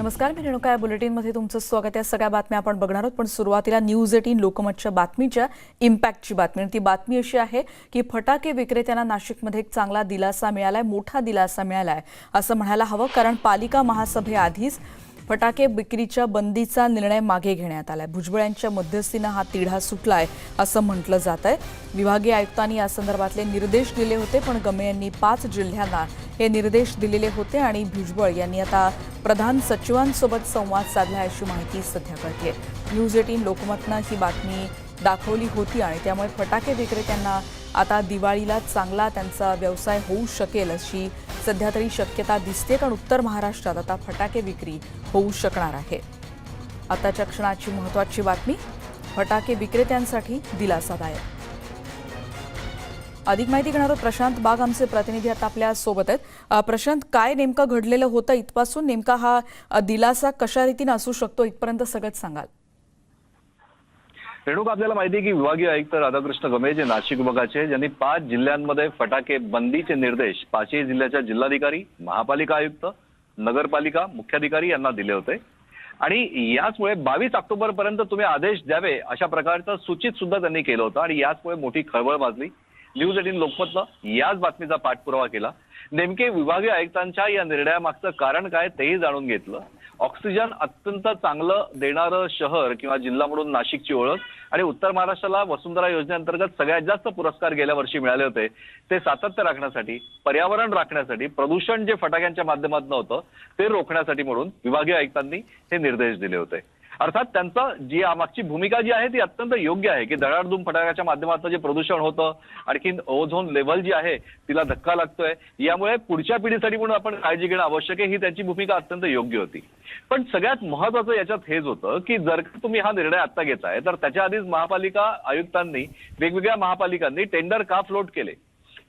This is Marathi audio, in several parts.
नमस्कार, मी रेणुका. या बुलेटिनमध्ये तुमचं स्वागत आहे. सगळ्या बातम्या आपण बघणार आहोत, पण सुरुवातीला न्यूज 18 लोकमतच्या बातमीच्या इम्पॅक्टची बातमी. ती बातमी अशी आहे की फटाके विक्रेत्यांना नाशिकमध्ये एक चांगला दिलासा मिळालाय, मोठा दिलासा मिळालाय असं म्हणायला हवं, कारण पालिका महासभेआधीच फटाके विक्रीच्या बंदीचा निर्णय मागे घेण्यात आलाय. भुजबळ यांच्या मध्यस्थीनं हा तिढा सुटलाय असं म्हटलं जात आहे. विभागीय आयुक्तांनी या संदर्भातले निर्देश दिले होते, पण गमे यांनी 5 जिल्ह्यांना हे निर्देश दिलेले होते आणि भुजबळ यांनी आता प्रधान सचिवांसोबत संवाद साधला अशी माहिती सध्या कळतेय. न्यूज 18 लोकमतनं ही बातमी दाखवली होती आणि त्यामुळे फटाके विक्रेत्यांना आता दिवाळीला चांगला त्यांचा व्यवसाय होऊ शकेल अशी सध्या तरी शक्यता दिसते, कारण उत्तर महाराष्ट्रात आता फटाके विक्री होऊ शकणार आहे. आताच्या क्षणाची महत्त्वाची बातमी, फटाके विक्रेत्यांसाठी दिलासादायक. अधिक माहिती घेणार आहोत. प्रशांत बाग आमचे प्रतिनिधी आता आपल्या सोबत आहेत. प्रशांत, काय नेमकं घडलेलं होतं इथपासून? नेमका हा दिलासा कशा रीतीने असू शकतो इथपर्यंत सगळंच सांगाल? रेणुका, आपल्याला माहिती आहे की विभागीय आयुक्त राधाकृष्ण गमे जे नाशिक विभागाचे, ज्यांनी 5 जिल्ह्यांमध्ये फटाके बंदीचे निर्देश 5ही जिल्ह्याच्या जिल्हाधिकारी, महापालिका आयुक्त, नगरपालिका मुख्याधिकारी यांना दिले होते आणि याचमुळे 22 ऑक्टोबर पर्यंत तुम्ही आदेश द्यावे अशा प्रकारचं सूचित सुद्धा त्यांनी केलं होतं आणि याचमुळे मोठी खळबळ माजली. न्यूज 18 लोकमतनं याच बातमीचा पाठपुरावा केला. नेमके विभागीय आयुक्तांच्या या निर्णयामागचं कारण काय तेही जाणून घेतलं. ऑक्सिजन अत्यंत चांगलं देणारं शहर किंवा जिल्हा म्हणून नाशिकची ओळख आणि उत्तर महाराष्ट्राला वसुंधरा योजनेअंतर्गत सगळ्यात जास्त पुरस्कार गेल्या वर्षी मिळाले होते, ते सातत्य राखण्यासाठी, पर्यावरण राखण्यासाठी, प्रदूषण जे फटाक्यांच्या माध्यमातून होतं ते रोखण्यासाठी म्हणून विभागीय आयुक्तांनी हे निर्देश दिले होते. अर्थात त्यांचा जी मागची भूमिका जी आहे ती अत्यंत योग्य आहे की धडाडधूम फटाक्याच्या माध्यमातून जे प्रदूषण होतं, आणखी ओझोन लेव्हल जी आहे तिला धक्का लागतोय, यामुळे पुढच्या पिढीसाठी म्हणून आपण काळजी घेणं आवश्यक आहे, ही त्यांची भूमिका अत्यंत योग्य होती. पण सगळ्यात महत्वाचं याच्यात हेच होतं की जर तुम्ही हा निर्णय आता घेताय तर त्याच्या आधीच महापालिका आयुक्तांनी, वेगवेगळ्या महापालिकांनी टेंडर का फ्लोट केले,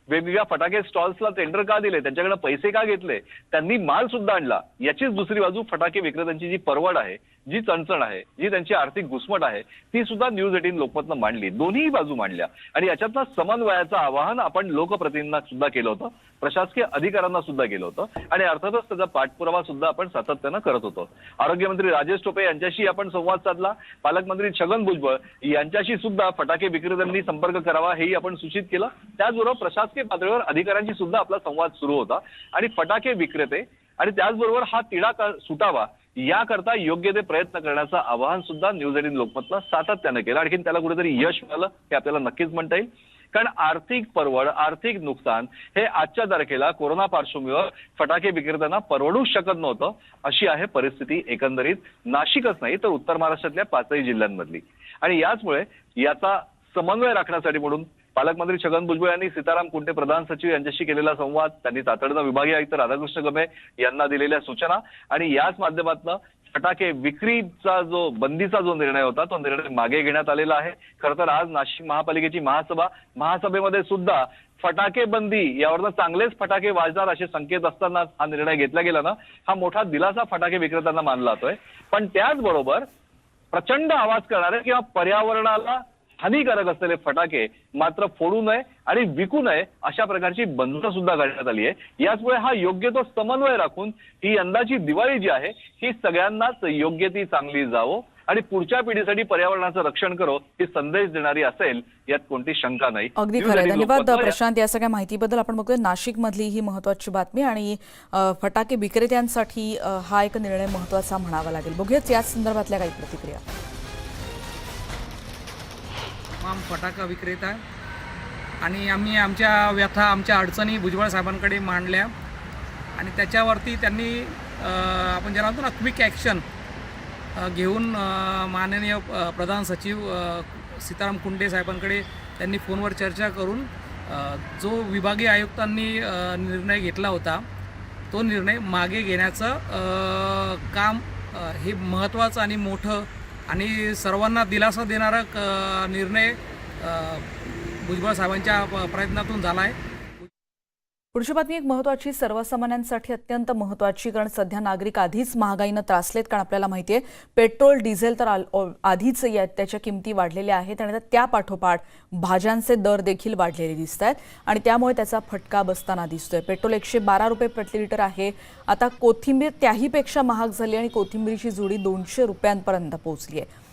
वेगवेगळ्या फटाके स्टॉल्सला टेंडर का दिले, त्यांच्याकडे पैसे का घेतले, त्यांनी माल सुद्धा आणला. याचीच दुसरी बाजू फटाके विक्रेत्यांची जी परवड आहे, जी चणचण आहे, जी त्यांची आर्थिक घुसमट आहे, ती सुद्धा न्यूज 18 लोकमतनं मांडली. दोन्ही बाजू मांडल्या आणि याच्यातनं समन्वयाचं आवाहन आपण लोकप्रतिनिधींना सुद्धा केलं होतं, प्रशासकीय अधिकाऱ्यांना सुद्धा केलं होतं आणि अर्थातच त्याचा पाठपुरावा सुद्धा आपण सातत्यानं करत होतो. आरोग्यमंत्री राजेश टोपे यांच्याशी आपण संवाद साधला. पालकमंत्री छगन भुजबळ यांच्याशी सुद्धा फटाके विक्रेत्यांनी संपर्क करावा हेही आपण सूचित केलं. त्याचबरोबर प्रशासकीय पातळीवर अधिकाऱ्यांशी सुद्धा आपला संवाद सुरू होता आणि फटाके विक्रेते आणि त्याचबरोबर हा तिढा सुटावा याकरता योग्य ते प्रयत्न करण्याचं आवाहन सुद्धा न्यूज 18 लोकमतनं सातत्यानं केलं. आणखी त्याला कुठेतरी यश मिळालं हे आपल्याला नक्कीच म्हणता येईल, कारण आर्थिक परवड, आर्थिक नुकसान हे आजच्या तारखेला कोरोना पार्श्वभूमीवर फटाके विक्रेत्यांना परवडू शकत नव्हतं. अशी आहे परिस्थिती एकंदरीत नाशिकच नाही तर उत्तर महाराष्ट्रातल्या 5ही जिल्ह्यांमधली. आणि याचमुळे याचा समन्वय राखण्यासाठी म्हणून पालकमंत्री छगन भुजबळ यांनी सीताराम कुंटे प्रधान सचिव यांच्याशी केलेला संवाद, त्यांनी तातडीनं विभागीय आयुक्त राधाकृष्ण गमे यांना दिलेल्या सूचना आणि याच माध्यमातून फटाके विक्रीचा जो बंदीचा जो निर्णय होता तो निर्णय मागे घेण्यात आलेला आहे. खरं तर आज नाशिक महापालिकेची महासभेमध्ये सुद्धा फटाके बंदी यावरनं चांगलेच फटाके वाजणार असे संकेत असताना हा निर्णय घेतला गेला ना, हा मोठा दिलासा फटाके विक्रेत्यांना मानला जातोय. पण त्याचबरोबर प्रचंड आवाज करणारे किंवा पर्यावरणाला हानिकारक असलेले फटाके मात्र फोडू नये आणि विकू नये अशा प्रकारची बंधनं सुद्धा घालण्यात आली आहे. याचमुळे हा योग्य तो समन्वय राखून ही यंदाची दिवाळी जी आहे ही सगळ्यांनाच योग्य ती चांगली जावो आणि पुढच्या पिढीसाठी पर्यावरणाचं रक्षण करो ही संदेश देणारी असेल, यात कोणती शंका नाही. अगदी खरं. धन्यवाद प्रशांत या सगळ्या माहितीबद्दल. आपण बघतोय नाशिकमधली ही महत्वाची बातमी आणि फटाके विक्रेत्यांसाठी हा एक निर्णय महत्वाचा म्हणावा लागेल. बघूयाच या संदर्भातल्या काही प्रतिक्रिया. फटाका विक्रेता आणि आम्ही आमच्या व्यथा, आमच्या अडचणी भुजबळ साहेबांकडे मांडल्या आणि त्याच्यावरती त्यांनी आपण ज्याला म्हणतो ना क्विक ॲक्शन घेऊन माननीय प्रधान सचिव सीताराम कुंटे साहेबांकडे त्यांनी फोनवर चर्चा करून जो विभागीय आयुक्तांनी निर्णय घेतला होता तो निर्णय मागे घेण्याचं काम हे महत्त्वाचं आणि मोठं आणि सर्वांना दिलासा देणारा निर्णय भुजबळ साहेबांच्या प्रयत्नातून झाला आहे. पुढची बातमी एक महत्त्वाची, सर्वसामान्यांसाठी अत्यंत महत्त्वाची, कारण सध्या नागरिक आधीच महागाईनं त्रासलेत. कारण आपल्याला माहिती आहे पेट्रोल डिझेल तर आधीच त्याच्या किमती वाढलेल्या आहेत आणि त्या पाठोपाठ भाज्यांचे दर देखील वाढलेले दिसत आहेत आणि त्यामुळे त्याचा फटका बसताना दिसतोय. पेट्रोल 112 रुपये प्रति लिटर आहे. आता कोथिंबीर त्याहीपेक्षा महाग झाली आणि कोथिंबीरीची जोडी 200 रुपयांपर्यंत पोहोचली आहे.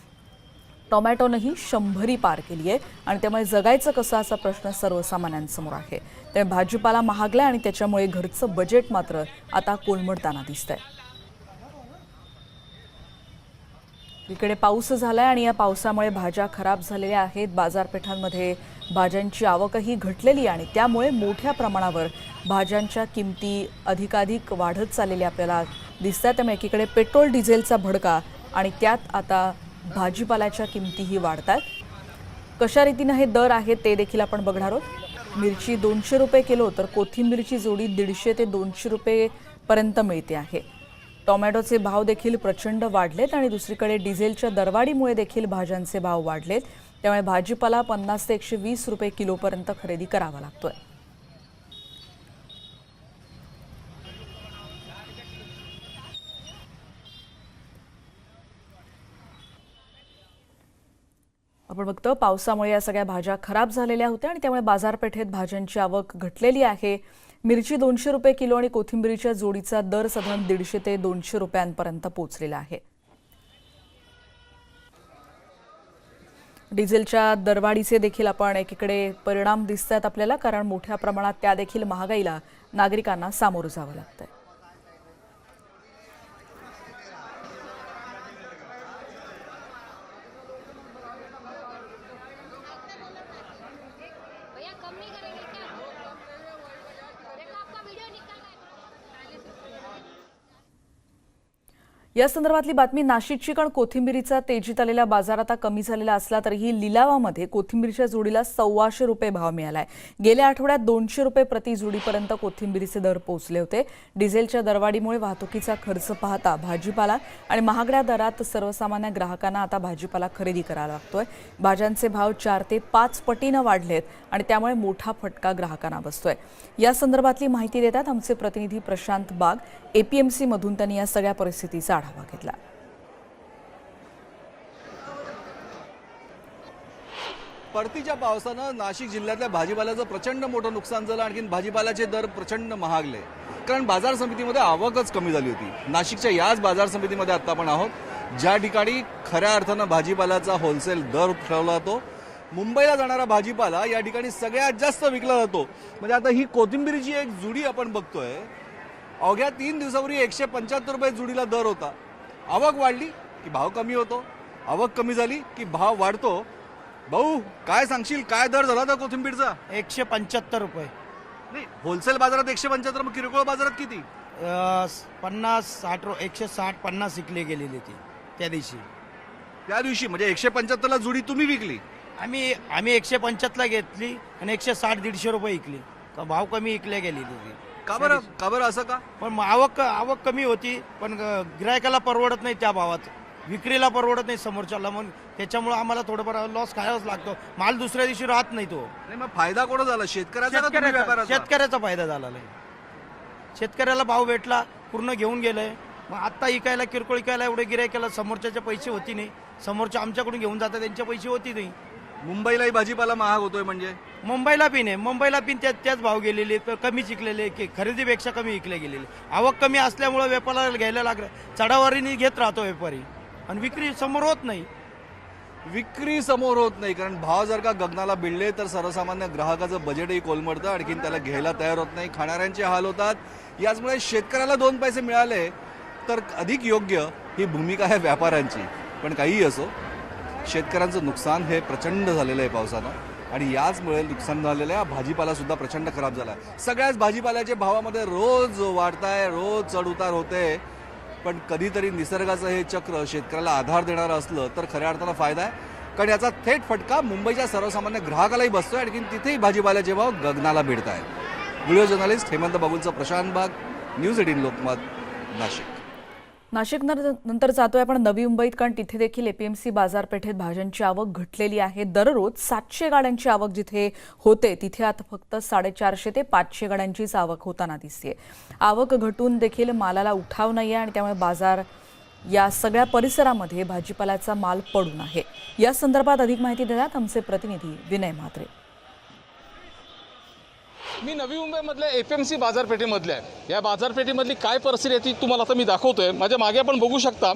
टोमॅटोनंही 100 पार केली आहे आणि त्यामुळे जगायचं कसं असा प्रश्न सर्वसामान्यांसमोर आहे. त्यामुळे भाजीपाला महागला आणि त्याच्यामुळे घरचं बजेट मात्र आता कोलमडताना दिसतंय. इकडे पाऊस झालाय आणि या पावसामुळे भाज्या खराब झालेल्या आहेत. बाजारपेठांमध्ये भाज्यांची आवकही घटलेली आणि त्यामुळे मोठ्या प्रमाणावर भाज्यांच्या किमती अधिकाधिक वाढत चाललेल्या आपल्याला दिसतात. त्यामुळे एकीकडे पेट्रोल डिझेलचा भडका आणि त्यात आता भाजीपाल्याच्या किमतीही वाढतात. कशा रीतीने हे दर आहेत ते देखील आपण बघणार आहोत. मिरची 200 रुपये किलो तर कोथिंबीरची जोडी 150 ते 200 रुपये पर्यंत मिळते आहे. टोमॅटोचे भाव देखील प्रचंड वाढलेत आणि दुसरीकडे डिझेलच्या दरवाढीमुळे देखील भाज्यांचे भाव वाढलेत. त्यामुळे भाजीपाला 50 ते 120 रुपये किलोपर्यंत खरेदी करावा लागतोय. आपण बघतो पावसामुळे या सगळ्या भाज्या खराब झालेल्या होत्या आणि त्यामुळे बाजारपेठेत भाज्यांची आवक घटलेली आहे. मिरची 200 रुपये किलो आणि कोथिंबीरीच्या जोडीचा दर साधारण 150 ते 200 रुपयांपर्यंत पोहोचलेला आहे. डिझेलच्या दरवाढीचे देखील आपण एकीकडे परिणाम दिसत आहेत आपल्याला, कारण मोठ्या प्रमाणात त्या देखील महागाईला नागरिकांना सामोरं जावं लागतंय. या संदर्भातली बातमी नाशिकची, कारण कोथिंबीरीचा तेजीत आलेला बाजार आता कमी झालेला असला तरीही लिलावामध्ये कोथिंबीरीच्या जोडीला 125 रुपये भाव मिळालाय. गेल्या आठवड्यात 200 रुपये प्रति जोडीपर्यंत कोथिंबीरीचे दर पोहोचले होते. डिझेलच्या दरवाढीमुळे वाहतुकीचा खर्च पाहता भाजीपाला आणि महागड्या दरात सर्वसामान्य ग्राहकांना आता भाजीपाला खरेदी करावा लागतोय. भाज्यांचे भाव 4 ते 5 पटीनं वाढलेत आणि त्यामुळे मोठा फटका ग्राहकांना बसतोय. या संदर्भातली माहिती देतात आमचे प्रतिनिधी प्रशांत बाग. एपीएमसी मधून त्यांनी या सगळ्या परिस्थितीचा आढावा घेतला. परतीच्या पावसानं नाशिक जिल्ह्यातल्या भाजीपाल्याचं प्रचंड मोठं नुकसान झालं. आणखीन भाजीपाल्याचे दर प्रचंड महागले, कारण बाजार समितीमध्ये आवकच कमी झाली होती. नाशिकच्या याच बाजार समितीमध्ये आता आपण आहोत, ज्या ठिकाणी खऱ्या अर्थानं भाजीपाल्याचा होलसेल दर ठरवला जातो. मुंबईला जाणारा भाजीपाला या ठिकाणी सगळ्यात जास्त विकला जातो. म्हणजे आता ही कोथिंबीरीची एक जुडी आपण बघतोय, अवघ्या 3 दिवसापूर्वी 175 रुपये जुडीला दर होता. आवक वाढली की भाव कमी होतो, आवक कमी झाली की भाव वाढतो. भाऊ, काय सांगशील, काय दर झाला होता कोथिंबीरचा? 175 रुपये. नाही, होलसेल बाजारात 175, मग किरकोळ बाजारात किती? 50, 60, 160, 50 विकली गेलेली ती त्या दिवशी. म्हणजे 175 ला जुडी तुम्ही विकली? आम्ही 175 ला घेतली आणि 160, 150 रुपये विकली. भाव कमी विकल्या गेलेली ती. का बरं असं का? पण आवक कमी होती, पण गिरायकाला परवडत नाही त्या भावात, विक्रीला परवडत नाही समोरच्याला, म्हणून त्याच्यामुळे आम्हाला थोडंफार लॉस खायलाच लागतो. माल दुसऱ्या दिवशी राहत नाही तो. नाही, मग फायदा कोण झाला? शेतकऱ्याचा फायदा झाला नाही. शेतकऱ्याला भाव भेटला, पूर्ण घेऊन गेलंय. मग आता इकायला, किरकोळ इकायला एवढे गिरायकाला समोरच्याचे पैसे होती नाही, समोरच्या आमच्याकडून घेऊन जातात त्यांच्या पैसे होती नाही. मुंबईलाही भाजीपाला महाग होतोय. म्हणजे मुंबईला बी नाही, मुंबईला बी त्याच भाव गेलेले, कमी विकलेले, खरेदीपेक्षा कमी विकले गेलेले. आवक कमी असल्यामुळे व्यापाऱ्याला घ्यायला लागलं, चढावारीने घेत राहतो व्यापारी आणि विक्री समोर होत नाही. कारण भाव जर का गगनाला भिडले तर सर्वसामान्य ग्राहकाचं बजेटही कोलमडतं, आणखीन त्याला घ्यायला तयार होत नाही, खाणाऱ्यांचे हाल होतात. याचमुळे शेतकऱ्याला 2 पैसे मिळाले तर अधिक योग्य ही भूमिका आहे व्यापाऱ्यांची. पण काहीही असो, शेतकऱ्यांचं नुकसान हे प्रचंड झालेलं आहे पावसानं, आणि याचमुळे नुकसान झालेल्या भाजीपाला सुद्धा प्रचंड खराब झाला. सगळ्याच भाजीपाल्याच्या भावामध्ये रोज वाढताय, रोज चढ उतार होते. पण कधीतरी निसर्गाचं हे चक्र शेतकऱ्याला आधार देणारं असलं तर खऱ्या अर्थानं फायदा आहे, कारण याचा थेट फटका मुंबईच्या सर्वसामान्य ग्राहकालाही बसतोय. आणखी तिथेही भाजीपाल्याचे भाव गगनाला भिडत आहेत. व्हिडिओ जर्नलिस्ट हेमंत बागुलचा प्रशांत बाग, न्यूज 18 लोकमत, नाशिक. नाशिक नंतर जातोय आपण नवी मुंबईत, कारण तिथे देखील एपीएमसी बाजारपेठेत भाज्यांची आवक घटलेली आहे. दररोज 700 गाड्यांची आवक जिथे होते तिथे आता फक्त 450 ते 500 गाड्यांचीच आवक होताना दिसते. आवक घटून देखील मालाला उठाव नाही आहे आणि त्यामुळे बाजार या सगळ्या परिसरामध्ये भाजीपाल्याचा माल पडून आहे. या संदर्भात अधिक माहिती देतात आमचे प्रतिनिधी विनय म्हात्रे. मी नवी मुंबईमधल्या एपीएमसी बाजारपेठेमधले आहे. या बाजारपेठेमधली काय परिस्थिती आहे ती तुम्हाला आता मी दाखवतोय. माझ्या मागे आपण बघू शकता.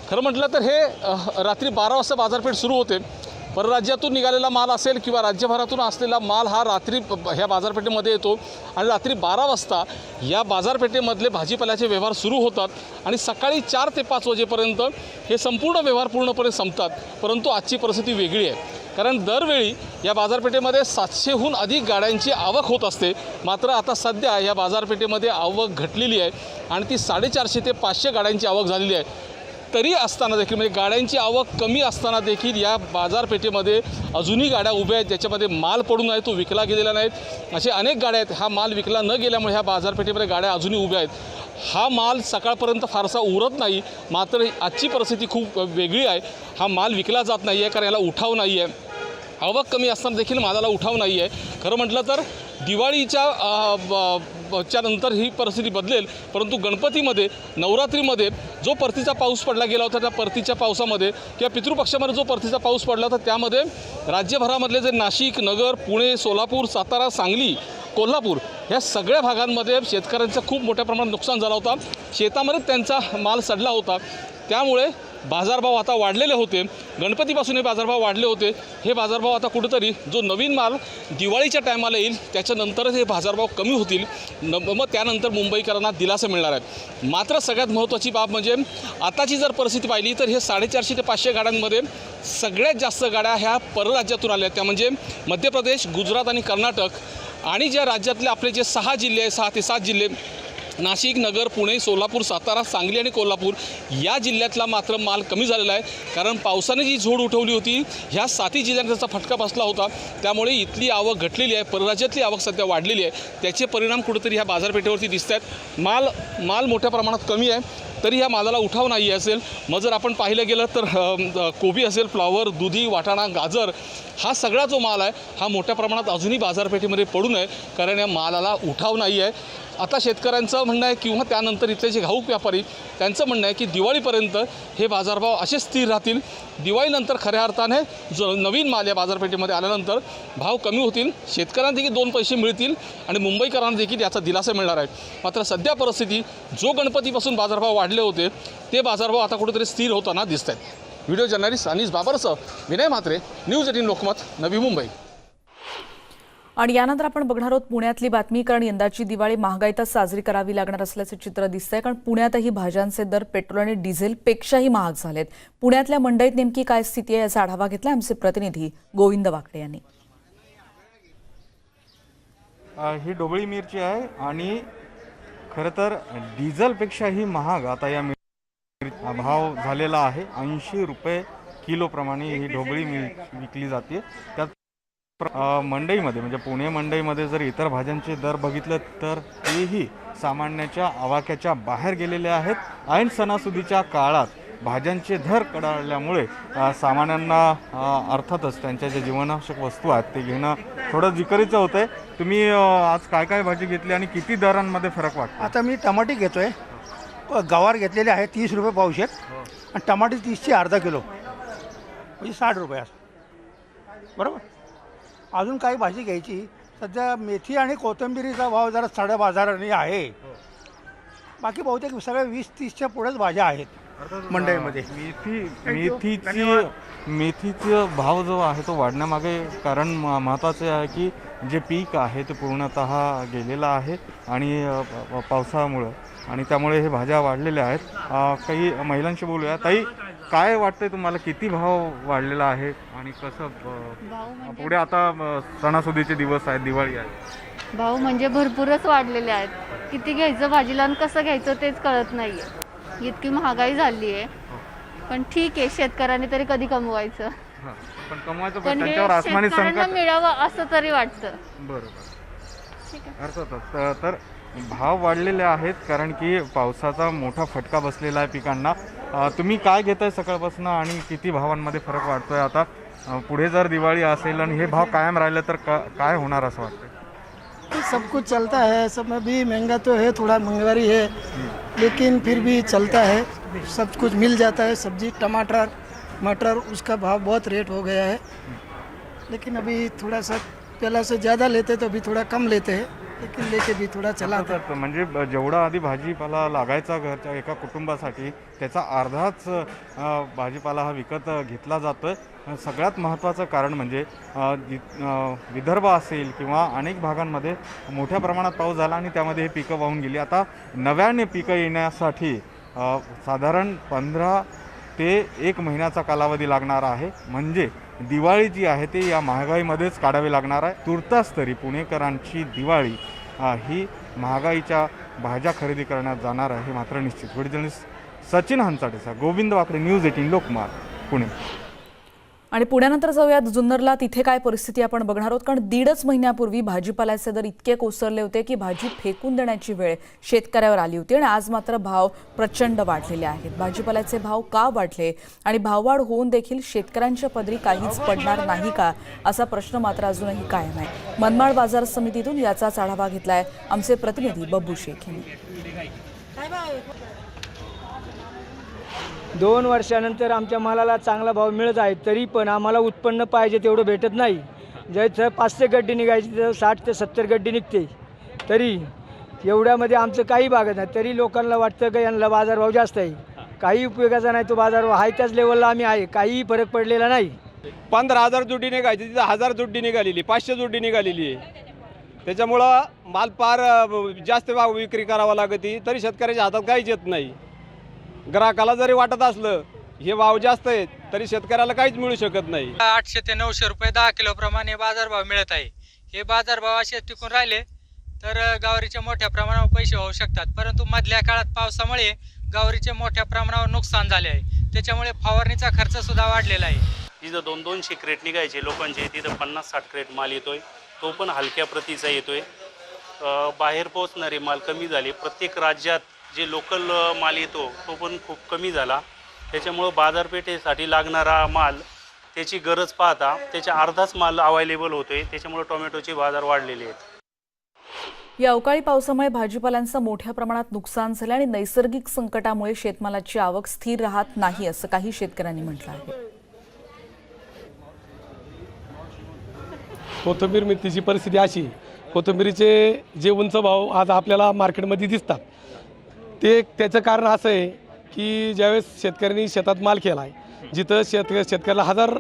खरं म्हटलं तर हे रात्री 12 वाजता बाजारपेठ सुरू होते. परराज्यातून निघालेला माल असेल किंवा राज्यभरातून असलेला माल हा रात्री ह्या बाजारपेठेमध्ये येतो आणि रात्री 12 वाजता या बाजारपेठेमधले भाजीपाल्याचे व्यवहार सुरू होतात आणि सकाळी 4 ते 5 वाजेपर्यंत हे संपूर्ण व्यवहार पूर्णपणे संपतात. परंतु आजची परिस्थिती वेगळी आहे, कारण दरवेळी या बाजारपेठेमध्ये 700हून अधिक गाड्यांची आवक होत असते. मात्र आता सध्या या बाजारपेठेमध्ये आवक घटलेली आहे आणि ती 450 ते 500 गाड्यांची आवक झालेली आहे. तरी असताना देखील म्हणजे गाड्यांची आवक कमी असताना देखील या बाजारपेठेमध्ये अजूनही गाड्या उभ्या आहेत, ज्याच्यामध्ये माल पडून आहे, तो विकला गेलेला नाहीत. असे अनेक गाड्या आहेत. हा माल विकला न गेल्यामुळे ह्या बाजारपेठेमध्ये गाड्या अजूनही उभ्या आहेत. हा माल सकाळपर्यंत फारसा उरत नाही. मात्र आजची परिस्थिती खूप वेगळी आहे. हा माल विकला जात नाही आहे, कारण याला उठाव नाही आहे. आवक कमी असताना देखील मालाला उठाव नाही आहे. खरं म्हटलं तर दिवाळीच्या नंतर ही परिस्थिती बदलेल, परंतु गणपतीमध्ये, नवरात्रीमध्ये जो परतीचा पाऊस पडला गेला होता, त्या परतीच्या पावसामध्ये किंवा पितृपक्षामध्ये जो परतीचा पाऊस पडला होता, त्यामध्ये राज्यभरामधले जे नाशिक, नगर, पुणे, सोलापूर, सातारा, सांगली, कोल्हापूर ह्या सगळ्या भागांमध्ये शेतकऱ्यांचं खूप मोठ्या प्रमाणात नुकसान झालं होतं. शेतामध्ये त्यांचा माल सडला होता. त्यामुळे बाजारभाव आता वाढलेले होते. गणपतीपासून हे बाजारभाव वाढले होते. हे बाजारभाव आता कुठेतरी जो नवीन माल दिवाळीच्या टायमाला येईल त्याच्यानंतरच हे बाजारभाव कमी होतील. मग त्यानंतर मुंबईकरांना दिलासा मिळणार आहे. मात्र सगळ्यात महत्त्वाची बाब म्हणजे आताची जर परिस्थिती पाहिली तर हे 450 ते 500 गाड्यांमध्ये सगळ्यात जास्त गाड्या ह्या परराज्यातून आल्या. त्या म्हणजे मध्य प्रदेश, गुजरात आणि कर्नाटक. आणि ज्या राज्यातले आपले जे 6 जिल्हे आहे, 6 ते 7 जिल्हे, नाशिक, नगर, पुणे, सोलापूर, सातारा, सांगली आणि कोल्हापूर या जिल्ह्यातला मात्र माल कमी झालेला आहे. कारण पावसाने जी झोड उठवली होती, ह्या 7ही जिल्ह्यांना त्याचा फटका बसला होता. त्यामुळे इथली आवक घटलेली आहे. परराज्यातली आवक सध्या वाढलेली आहे. त्याचे परिणाम कुठेतरी ह्या बाजारपेठेवरती दिसत आहेत. माल मोठ्या प्रमाणात कमी आहे, तरी ह्या मालाला उठाव नाही असेल. मग जर आपण पाहिलं गेलं तर कोबी असेल, फ्लॉवर, दुधी, वाटाणा, गाजर हा सगळा जो माल आहे हा मोठ्या प्रमाणात अजूनही बाजारपेठेमध्ये पडून आहे, कारण या मालाला उठाव नाही आहे. आता शेतकऱ्यांचं म्हणणं आहे किंवा त्यानंतर इथले जे घाऊक व्यापारी त्यांचं म्हणणं आहे की दिवाळीपर्यंत हे बाजारभाव असे स्थिर राहतील. दिवाळीनंतर खऱ्या अर्थाने जो नवीन माल या बाजारपेठेमध्ये आल्यानंतर भाव कमी होतील, शेतकऱ्यांना देखील 2 पैसे मिळतील आणि मुंबईकरांना देखील याचा दिलासा मिळणार आहे. मात्र सध्या परिस्थिती जो गणपतीपासून बाजारभाव वाढले होते ते बाजारभाव आता कुठेतरी स्थिर होताना दिसत आहेत. व्हिडिओ जर्नलिस्ट अनिस बाबरसह विनय म्हात्रे, न्यूज 18 लोकमत, नवी मुंबई. आणि यानंतर आपण बघणार आहोत पुण्यातली बातमी, कारण यंदाची दिवाळी महागाईतच साजरी करावी लागणार असल्याचे चित्र दिसतंय. कारण पुण्यातही भाज्यांचे दर पेट्रोल आणि डिझेलपेक्षाही महाग झालेत. पुण्यातल्या मंडईत नेमकी काय स्थिती आहे याचा आढावा घेतला आमचे प्रतिनिधी गोविंद वाकडे यांनी. ही ढोबळी मिरची आहे आणि खरं तर डिझेलपेक्षाही महाग आता या भाव झालेला आहे. 80 रुपये किलोप्रमाणे ही ढोबळी मिरची विकली जाते. त्यात मंडईमध्ये म्हणजे पुणे मंडईमध्ये जर इतर भाज्यांचे दर बघितले तर तेही सामान्याच्या आवाक्याच्या बाहेर गेलेले आहेत. ऐन सणासुदीच्या काळात भाज्यांचे दर कडाळल्यामुळे सामान्यांना अर्थातच त्यांच्या ज्या जीवनावश्यक वस्तू आहेत ते घेणं थोडं जिकरीचं होतं आहे. तुम्ही आज काय काय भाजी घेतली आणि किती दरांमध्ये फरक वाटतो? आता मी टमाटे घेतोय. गवार घेतलेले आहे 30 रुपये पावशेर आणि टमाटे 30चे अर्धा किलो म्हणजे 60 रुपये असं. बरोबर. अजून काही भाजी घ्यायची, सध्या मेथी आणि कोथिंबिरीचा भाव जरा साड्या बाजाराने आहे. बाकी बहुतेक सगळ्या 20-30च्या पुढेच भाज्या आहेत मंडईमध्ये. मेथीचा भाव जो आहे तो वाढण्यामागे कारण महत्त्वाचे आहे की जे पीक आहे ते पूर्णतः गेलेलं आहे आणि पावसामुळं, आणि त्यामुळे हे भाज्या वाढलेल्या आहेत. काही महिलांशी बोलूया. ताई, काय वाटतंय तुम्हाला, किती भाव वाढलेला आहे आणि कसं पुढे आता सणासुदीचे दिवस आहेत, दिवाळी आहे? भाव म्हणजे भरपूरच वाढलेले आहेत. किती घ्यायचं भाजीला आणि कसं घ्यायचं तेच कळत नाही आहे. इतकी महागाई झाली आहे. पण ठीक आहे, शेतकऱ्यांनी तरी कधी कमवायचं, पण कमवायचं पण त्यांच्यावर आसमानी शेतकऱ्यांना संकट मिळावं असं तरी वाटतं. बरोबर. अर्थातच. तर भाव वाढलेले आहेत कारण की पावसाचा मोठा फटका बसलेला आहे पिकांना. तुम्ही काय घेताय सकाळपासून आणि किती भावांमध्ये फरक वाटतोय आता? पुढे जर दिवाळी असेल आणि हे भाव कायम राहिले तर काय होणार असं वाटतं? सब कुछ चलता है, सब में भी महंगा तो है, थोड़ा महंगाई है, लेकिन फिर भी चलता है, सब कुछ मिल जाता है. सब्जी टमाटर मटर उसका भाव बहुत रेट हो गया है, लेकिन अभी थोड़ा सा पहला से ज़्यादा लेते तो अभी थोड़ा कम लेते हैं, लेकिन लेके भी थोड़ा चलाता है. म्हणजे जेवढा आधी भाजीपाला लागायचा घरच्या एका कुटुंबासाठी त्याचा अर्धाच भाजीपाला हा विकत घेतला जातोय. सगळ्यात महत्त्वाचं कारण म्हणजे विदर्भ असेल किंवा अनेक भागांमध्ये मोठ्या प्रमाणात पाऊस झाला आणि त्यामध्ये हे पिकं वाहून गेली. आता नव्याने पिकं येण्यासाठी साधारण 15 ते 1 महिन्याचा कालावधी लागणार आहे. म्हणजे दिवाळी जी आहे ते या महागाईमध्येच काढावी लागणार आहे. तुर्तास तरी पुणेकरांची दिवाळी ही महागाईच्या भाज्या खरेदी करण्यात जाणार आहे मात्र निश्चित. व्हिडिओ जर्नलिस्ट सचिन हंचाटेचा, गोविंद वाकडे, न्यूज 18 लोकमत, पुणे. आणि पुण्यानंतर जाऊयात जुन्नरला. तिथे काय परिस्थिती आपण बघणार आहोत, कारण 1.5 महिन्यापूर्वी भाजीपाल्याचे दर इतके कोसरले होते की भाजी फेकून देण्याची वेळ शेतकऱ्यावर आली होती आणि आज मात्र भाव प्रचंड वाढलेले आहेत. भाजीपाल्याचे भाव का वाढले आणि भाववाढ होऊन देखील शेतकऱ्यांच्या पदरी काहीच पडणार नाही का, असा प्रश्न मात्र अजूनही कायम आहे. मनमाड बाजार समितीतून याचाच आढावा घेतलाय आमचे प्रतिनिधी बब्बू शेख यांनी. 2 वर्षानंतर आमच्या मालाला चांगला भाव मिळत आहे, तरी पण आम्हाला उत्पन्न पाहिजे तेवढं भेटत नाही. जर 500 गड्डी निघायची तर 60 ते 70 गड्डी निघते, तरी एवढ्यामध्ये आमचं काही भागत नाही. तरी लोकांना वाटतं की यांना बाजारभाव जास्त आहे, काही उपयोगाचा नाही तो बाजारभाव आहे. त्याच लेवलला आम्ही आहे, काही फरक पडलेला नाही. 15,000 जुडी निघायची तिथं 1000 जुडी निघालेली, 500 जुडी निघालेली आहे. त्याच्यामुळं माल फार जास्त भाव विक्री करावा लागते, तरी शेतकऱ्याच्या हातात काहीच येत नाही. ग्राहकाला जरी वाटत असलं हे भाव जास्त आहेत तरी शेतकऱ्याला काहीच मिळू शकत नाही. 800 ते 900 रुपये 10 किलो प्रमाणे बाजारभाव मिळत आहे. हे बाजारभाव असे टिकून राहिले तर गावरीच्या मोठ्या प्रमाणावर पैसे होऊ शकतात, परंतु मधल्या काळात पावसामुळे गावरीचे मोठ्या प्रमाणावर नुकसान झाले आहे. त्याच्यामुळे फवारणीचा खर्च सुद्धा वाढलेला आहे. तिथं 200 क्रेट निघायचे लोकांचे, तिथं 50-60 क्रेट माल येतोय, तो पण हलक्या प्रतीचा येतोय. बाहेर पोहोचणारे माल कमी झाले. प्रत्येक राज्यात जे लोकल माल येतो तो पण खूप कमी झाला. त्याच्यामुळं बाजारपेठेसाठी लागणारा माल त्याची गरज पाहता त्याच्या अर्धाच माल अवेलेबल होतोय. त्याच्यामुळे टोमॅटोचे बाजार वाढलेले आहेत. या अवकाळी पावसामुळे भाजीपाल्यांचं मोठ्या प्रमाणात नुकसान झालं आणि नैसर्गिक संकटामुळे शेतमालाची आवक स्थिर राहत नाही असं काही शेतकऱ्यांनी म्हटलं आहे. कोथिंबीर मेथीची परिस्थिती अशी, कोथिंबीरीचे जे उंच भाव आज आपल्याला मार्केटमध्ये दिसतात ते त्याचं कारण असं आहे की ज्यावेळेस शेतकऱ्यांनी शेतात माल केला आहे, जिथं शेतकऱ्याला 1000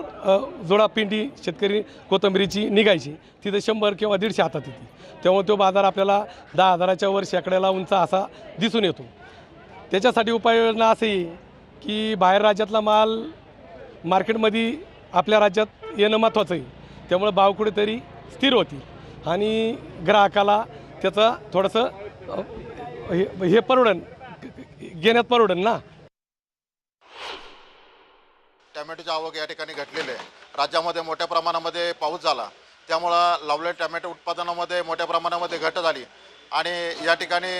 जोडा पिंडी शेतकरी कोथिंबीरीची निघायची, तिथं 100 किंवा 150 हातात येते. तेव्हा तो बाजार आपल्याला 10,000च्या वर शेकड्याला उंच असा दिसून येतो. त्याच्यासाठी उपाययोजना अशी आहे की बाहेर राज्यातला माल मार्केटमध्ये आपल्या राज्यात येणं महत्त्वाचं आहे. त्यामुळे भाव कुठेतरी स्थिर होतील आणि ग्राहकाला त्याचं थोडंसं हे परवडन, घेण्यात परवडन ना. टॅमॅटोची आवक या ठिकाणी घटलेली आहे. राज्यामध्ये मोठ्या प्रमाणामध्ये पाऊस झाला, त्यामुळं लावलेल्या टॅमॅटो उत्पादनामध्ये मोठ्या प्रमाणामध्ये घट झाली आणि या ठिकाणी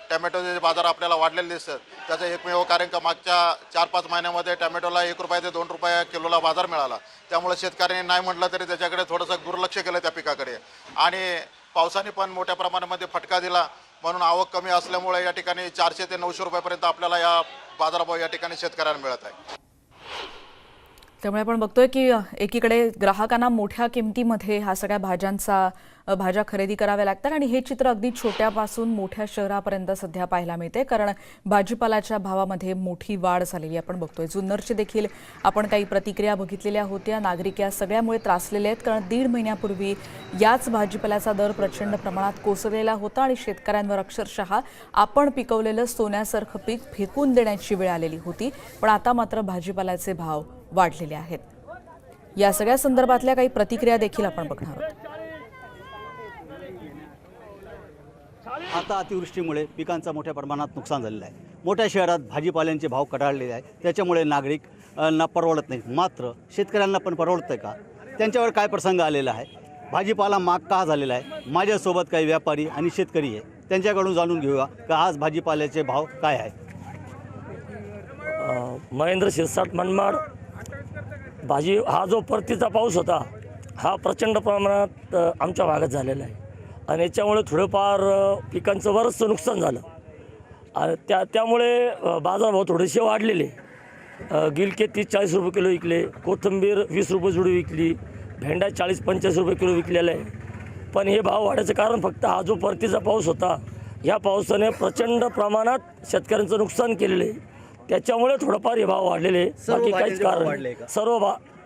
टॅमॅटोचे बाजार आपल्याला वाढलेले दिसतात. त्याचं एकमेव कारण का मागच्या 4-5 महिन्यामध्ये टॅमॅटोला 1 रुपये ते 2 रुपये किलोला बाजार मिळाला. त्यामुळे शेतकऱ्यांनी नाही म्हटलं तरी त्याच्याकडे थोडंसं दुर्लक्ष केलं त्या पिकाकडे आणि पावसाने पण मोठ्या प्रमाणामध्ये फटका दिला. म्हणून आवक कमी असल्यामुळे या ठिकाणी 400 ते 900 रुपयापर्यंत आपल्याला या बाजारभाव या ठिकाणी शेतकऱ्यांना मिळत आहे. त्यामुळे आपण बघतोय की एकीकडे ग्राहकांना मोठ्या किमतीमध्ये ह्या सगळ्या भाज्या खरेदी कराव्या लागतात आणि हे चित्र अगदी छोट्यापासून मोठ्या शहरापर्यंत सध्या पाहायला मिळते, कारण भाजीपाल्याच्या भावामध्ये मोठी वाढ झालेली आपण बघतोय. जुन्नरची देखील आपण काही प्रतिक्रिया बघितलेल्या होत्या. नागरिक या सगळ्यामुळे त्रासलेले आहेत, कारण 1.5 महिन्यापूर्वी याच भाजीपाल्याचा दर प्रचंड प्रमाणात कोसळलेला होता आणि शेतकऱ्यांवर अक्षरशः आपण पिकवलेलं सोन्यासारखं पीक फेकून देण्याची वेळ आलेली होती. पण आता मात्र भाजीपाल्याचे भाव वाढलेले आहेत. या सगळ्या संदर्भातल्या काही प्रतिक्रिया देखील आपण बघणार आहोत. आता अतिवृष्टीमुळे पिकांचा मोठ्या प्रमाणात नुकसान झालेलं आहे. मोठ्या शहरात भाजीपाल्यांचे भाव कडाळलेले आहेत, त्याच्यामुळे नागरिकांना परवडत नाही. मात्र शेतकऱ्यांना पण परवडतं का? त्यांच्यावर काय प्रसंग आलेला आहे? भाजीपाला महाग का झालेला आहे? माझ्यासोबत काही व्यापारी आणि शेतकरी आहे. त्यांच्याकडून जाणून घेऊया का आज भाजीपाल्याचे भाव काय आहे. महेंद्र शिरसाट मनमाड. हा जो परतीचा पाऊस होता हा प्रचंड प्रमाणात आमच्या भागात झालेला आहे आणि याच्यामुळे थोडंफार पिकांचं बरंचसं नुकसान झालं आणि त्यामुळे बाजारभाव थोडेसे वाढलेले. गिलके 30-40 रुपये किलो विकले, कोथिंबीर 20 रुपये जुडी विकली, भेंडा 40-45 रुपये किलो विकलेला आहे. पण हे भाव वाढायचं कारण फक्त हा जो परतीचा पाऊस होता या पावसाने प्रचंड प्रमाणात शेतकऱ्यांचं नुकसान केलेलं आहे. त्याच्यामुळे थोडंफार हे भाव वाढलेले, बाकी काहीच कारण नाही.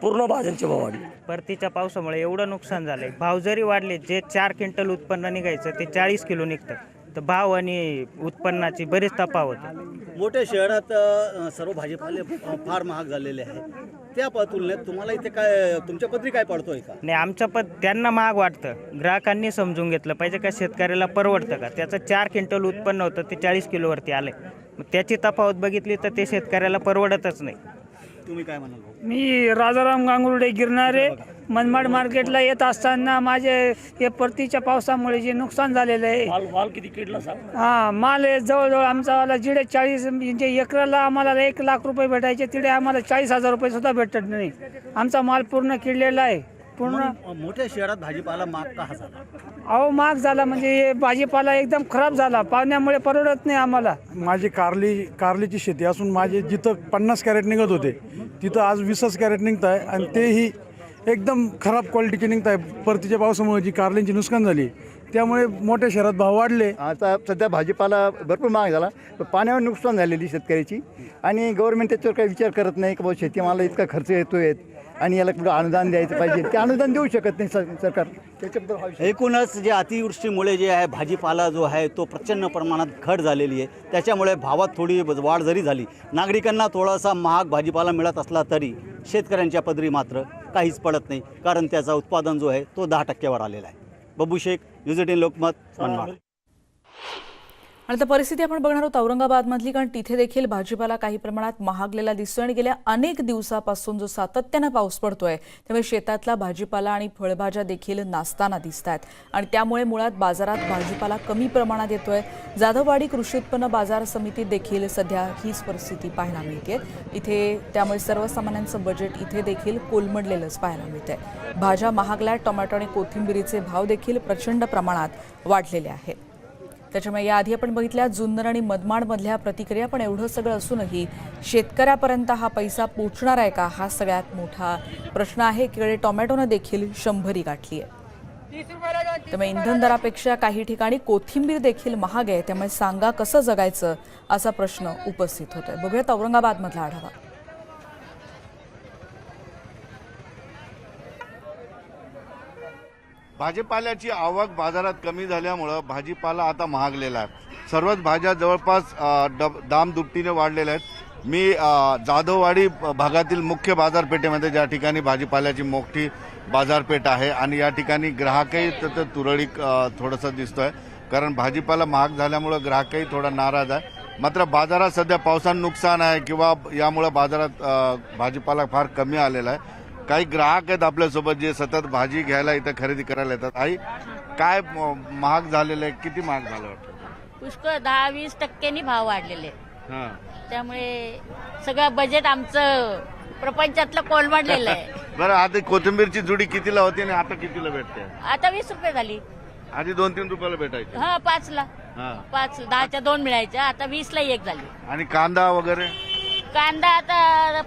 पूर्ण भाज्यांचे भाव वाढले. परतीच्या पावसामुळे एवढं नुकसान झालंय. भाव जरी वाढले, जे 4 क्विंटल उत्पन्न निघायचं ते 40 किलो निघतं, तर भाव आणि उत्पन्नाची बरीच तफावत आहे. मोठ्या शहरात सर्व भाजीपाले फार महाग झालेले आहे. त्या तुलनेत तुम्हाला इथे काय तुमच्या पदरी काय पडतोय का? नाही, आमच्या त्यांना महाग वाटतं. ग्राहकांनी समजून घेतलं पाहिजे का शेतकऱ्याला परवडतं का. त्याचं 4 क्विंटल उत्पन्न होतं ते 40 किलोवरती आलंय. मग त्याची तफावत बघितली तर ते शेतकऱ्याला परवडतच नाही. तुम्ही काय म्हणाल? मी राजाराम गांगुर्डे गिरणारे. मनमाड मार्केटला येत असताना माझे हे परतीच्या पावसामुळे जे नुकसान झालेलं आहे. माल किती किडला सांग? माल जवळजवळ आमचा जिडे 40 म्हणजे एकराला आम्हाला 1 लाख रुपये भेटायचे, तिथे आम्हाला 40,000 रुपये सुद्धा भेटत नाही. आमचा माल पूर्ण किडलेला आहे. पूर्ण मोठ्या शहरात भाजीपाला महाग का झाला? अहो महाग झाला म्हणजे हे भाजीपाला एकदम खराब झाला. पाण्यामुळे परवडत नाही आम्हाला. माझी कारलीची शेती असून माझे जिथं 50 कॅरेट निघत होते तिथं आज 20 कॅरेट निघत आहे आणि तेही एकदम खराब क्वालिटीचे निघत आहे. परतीच्या पावसामुळे जी कारलींची नुकसान झाली त्यामुळे मोठ्या शहरात भाव वाढले. आता सध्या भाजीपाला भरपूर महाग झाला. पाण्यावर नुकसान झालेली शेतकऱ्याची आणि गव्हर्नमेंट त्याच्यावर काही विचार करत नाही की बाबा शेतीमाला इतका खर्च येतोय आणि याला कुठं अनुदान द्यायचं पाहिजे. ते अनुदान देऊ शकत नाही सरकार. त्याच्याबद्दल एकूणच जे अतिवृष्टीमुळे जे आहे भाजीपाला जो आहे तो प्रचंड प्रमाणात घट झालेली आहे. त्याच्यामुळे भावात थोडी वाढ जरी झाली, नागरिकांना थोडासा महाग भाजीपाला मिळत असला तरी शेतकऱ्यांच्या पदरी मात्र काहीच पडत नाही, कारण त्याचा उत्पादन जो आहे तो 10% आलेला आहे. बब्बू शेख, न्यूज 18 लोकमत, मनमाड. आणि आता परिस्थिती आपण बघणार आहोत औरंगाबादमधली, कारण तिथे देखील भाजीपाला काही प्रमाणात महागलेला दिसतोय आणि गेल्या अनेक दिवसापासून जो सातत्यानं पाऊस पडतोय त्यामुळे शेतातला भाजीपाला आणि फळभाज्या देखील नासताना दिसत आहेत आणि त्यामुळे मुळात बाजारात भाजीपाला कमी प्रमाणात येतोय. जाधववाडी कृषी उत्पन्न बाजार समितीत देखील सध्या हीच परिस्थिती पाहायला मिळते. इथे त्यामुळे सर्वसामान्यांचं बजेट इथे देखील कोलमडलेलंच पाहायला मिळतंय. भाज्या महागल्या, टोमॅटो आणि कोथिंबिरीचे भाव देखील प्रचंड प्रमाणात वाढलेले आहेत. त्याच्यामुळे याआधी आपण बघितल्या जुन्नर आणि मनमाडमधल्या प्रतिक्रिया, पण एवढं सगळं असूनही शेतकऱ्यापर्यंत हा पैसा पोचणार आहे का, हा सगळ्यात मोठा प्रश्न आहे. एकीकडे टोमॅटोनं देखील 100 गाठली आहे. त्यामुळे इंधन दरापेक्षा काही ठिकाणी कोथिंबीर देखील महाग आहे. त्यामुळे सांगा कसं जगायचं असा प्रश्न उपस्थित होतोय. बघूयात औरंगाबादमधला आढावा. भाजीपाल्याची आवक बाजारात कमी झाल्यामुळं भाजीपाला आता महागलेला आहे. सर्वच भाज्या जवळपास दाम दुपटीने वाढलेल्या आहेत. मी जाधववाडी भागातील मुख्य बाजारपेठेमध्ये, ज्या ठिकाणी भाजीपाल्याची मोठी बाजारपेठ आहे आणि या ठिकाणी ग्राहकही तुरळीक थोडंसं दिसतोय, कारण भाजीपाला महाग झाल्यामुळं ग्राहकही थोडा नाराज आहे. मात्र बाजारात सध्या पावसानं नुकसान आहे किंवा यामुळं बाजारात भाजीपाला फार कमी आलेला आहे. काही ग्राहक आहेत आपल्यासोबत जे सतत भाजी घ्यायला इथं खरेदी करायला येतात. आई, काय महाग झालेलं आहे? किती महाग झालं वाटतं? पुष्कळ 10-20% भाव वाढलेले. त्यामुळे सगळं बजेट आमचं प्रपंचातलं कोलमडलेलं आहे. बरं, आता कोथिंबीरची जुडी कितीला होती आणि आता कितीला भेटते? आता 20 रुपये झाली. आधी 2-3 रुपयाला भेटायची. 5ला 10च्या 2 मिळायच्या, आता 20ला 1 झाली. आणि कांदा वगैरे? कांदा आता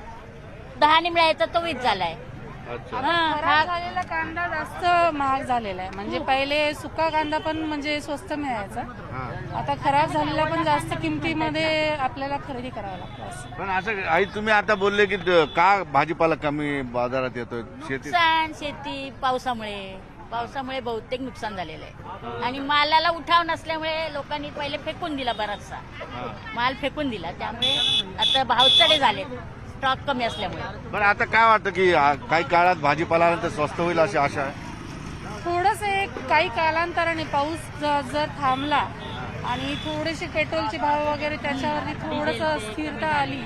10 मिळायचा तो 20 झालाय. खराब झालेला कांदा जास्त महाग झालेला आहे. म्हणजे पहिले सुका कांदा पण म्हणजे स्वस्त मिळायचा, आता खराब झालेला पण जास्त किमतीमध्ये आपल्याला खरेदी करावं लागतं. पण असं आई, तुम्ही आता बोलले की का भाजीपाला कमी बाजारात येतोय? शेती पावसामुळे बहुतेक नुकसान झालेलं आहे आणि मालाला उठाव नसल्यामुळे लोकांनी पहिले फेकून दिला, बराचसा माल फेकून दिला. त्यामुळे आता भाव चढे झाले, स्टॉक कमी असल्यामुळे. बरं, आता काय वाटतं की काही काळात भाजीपाला स्वस्त होईल अशी आशा आहे? थोडंसं एक काही कालांतराने पाऊस जर थांबला आणि थोडेसे पेट्रोलचे भाव वगैरे त्याच्यावरती थोडंसं स्थिरता आली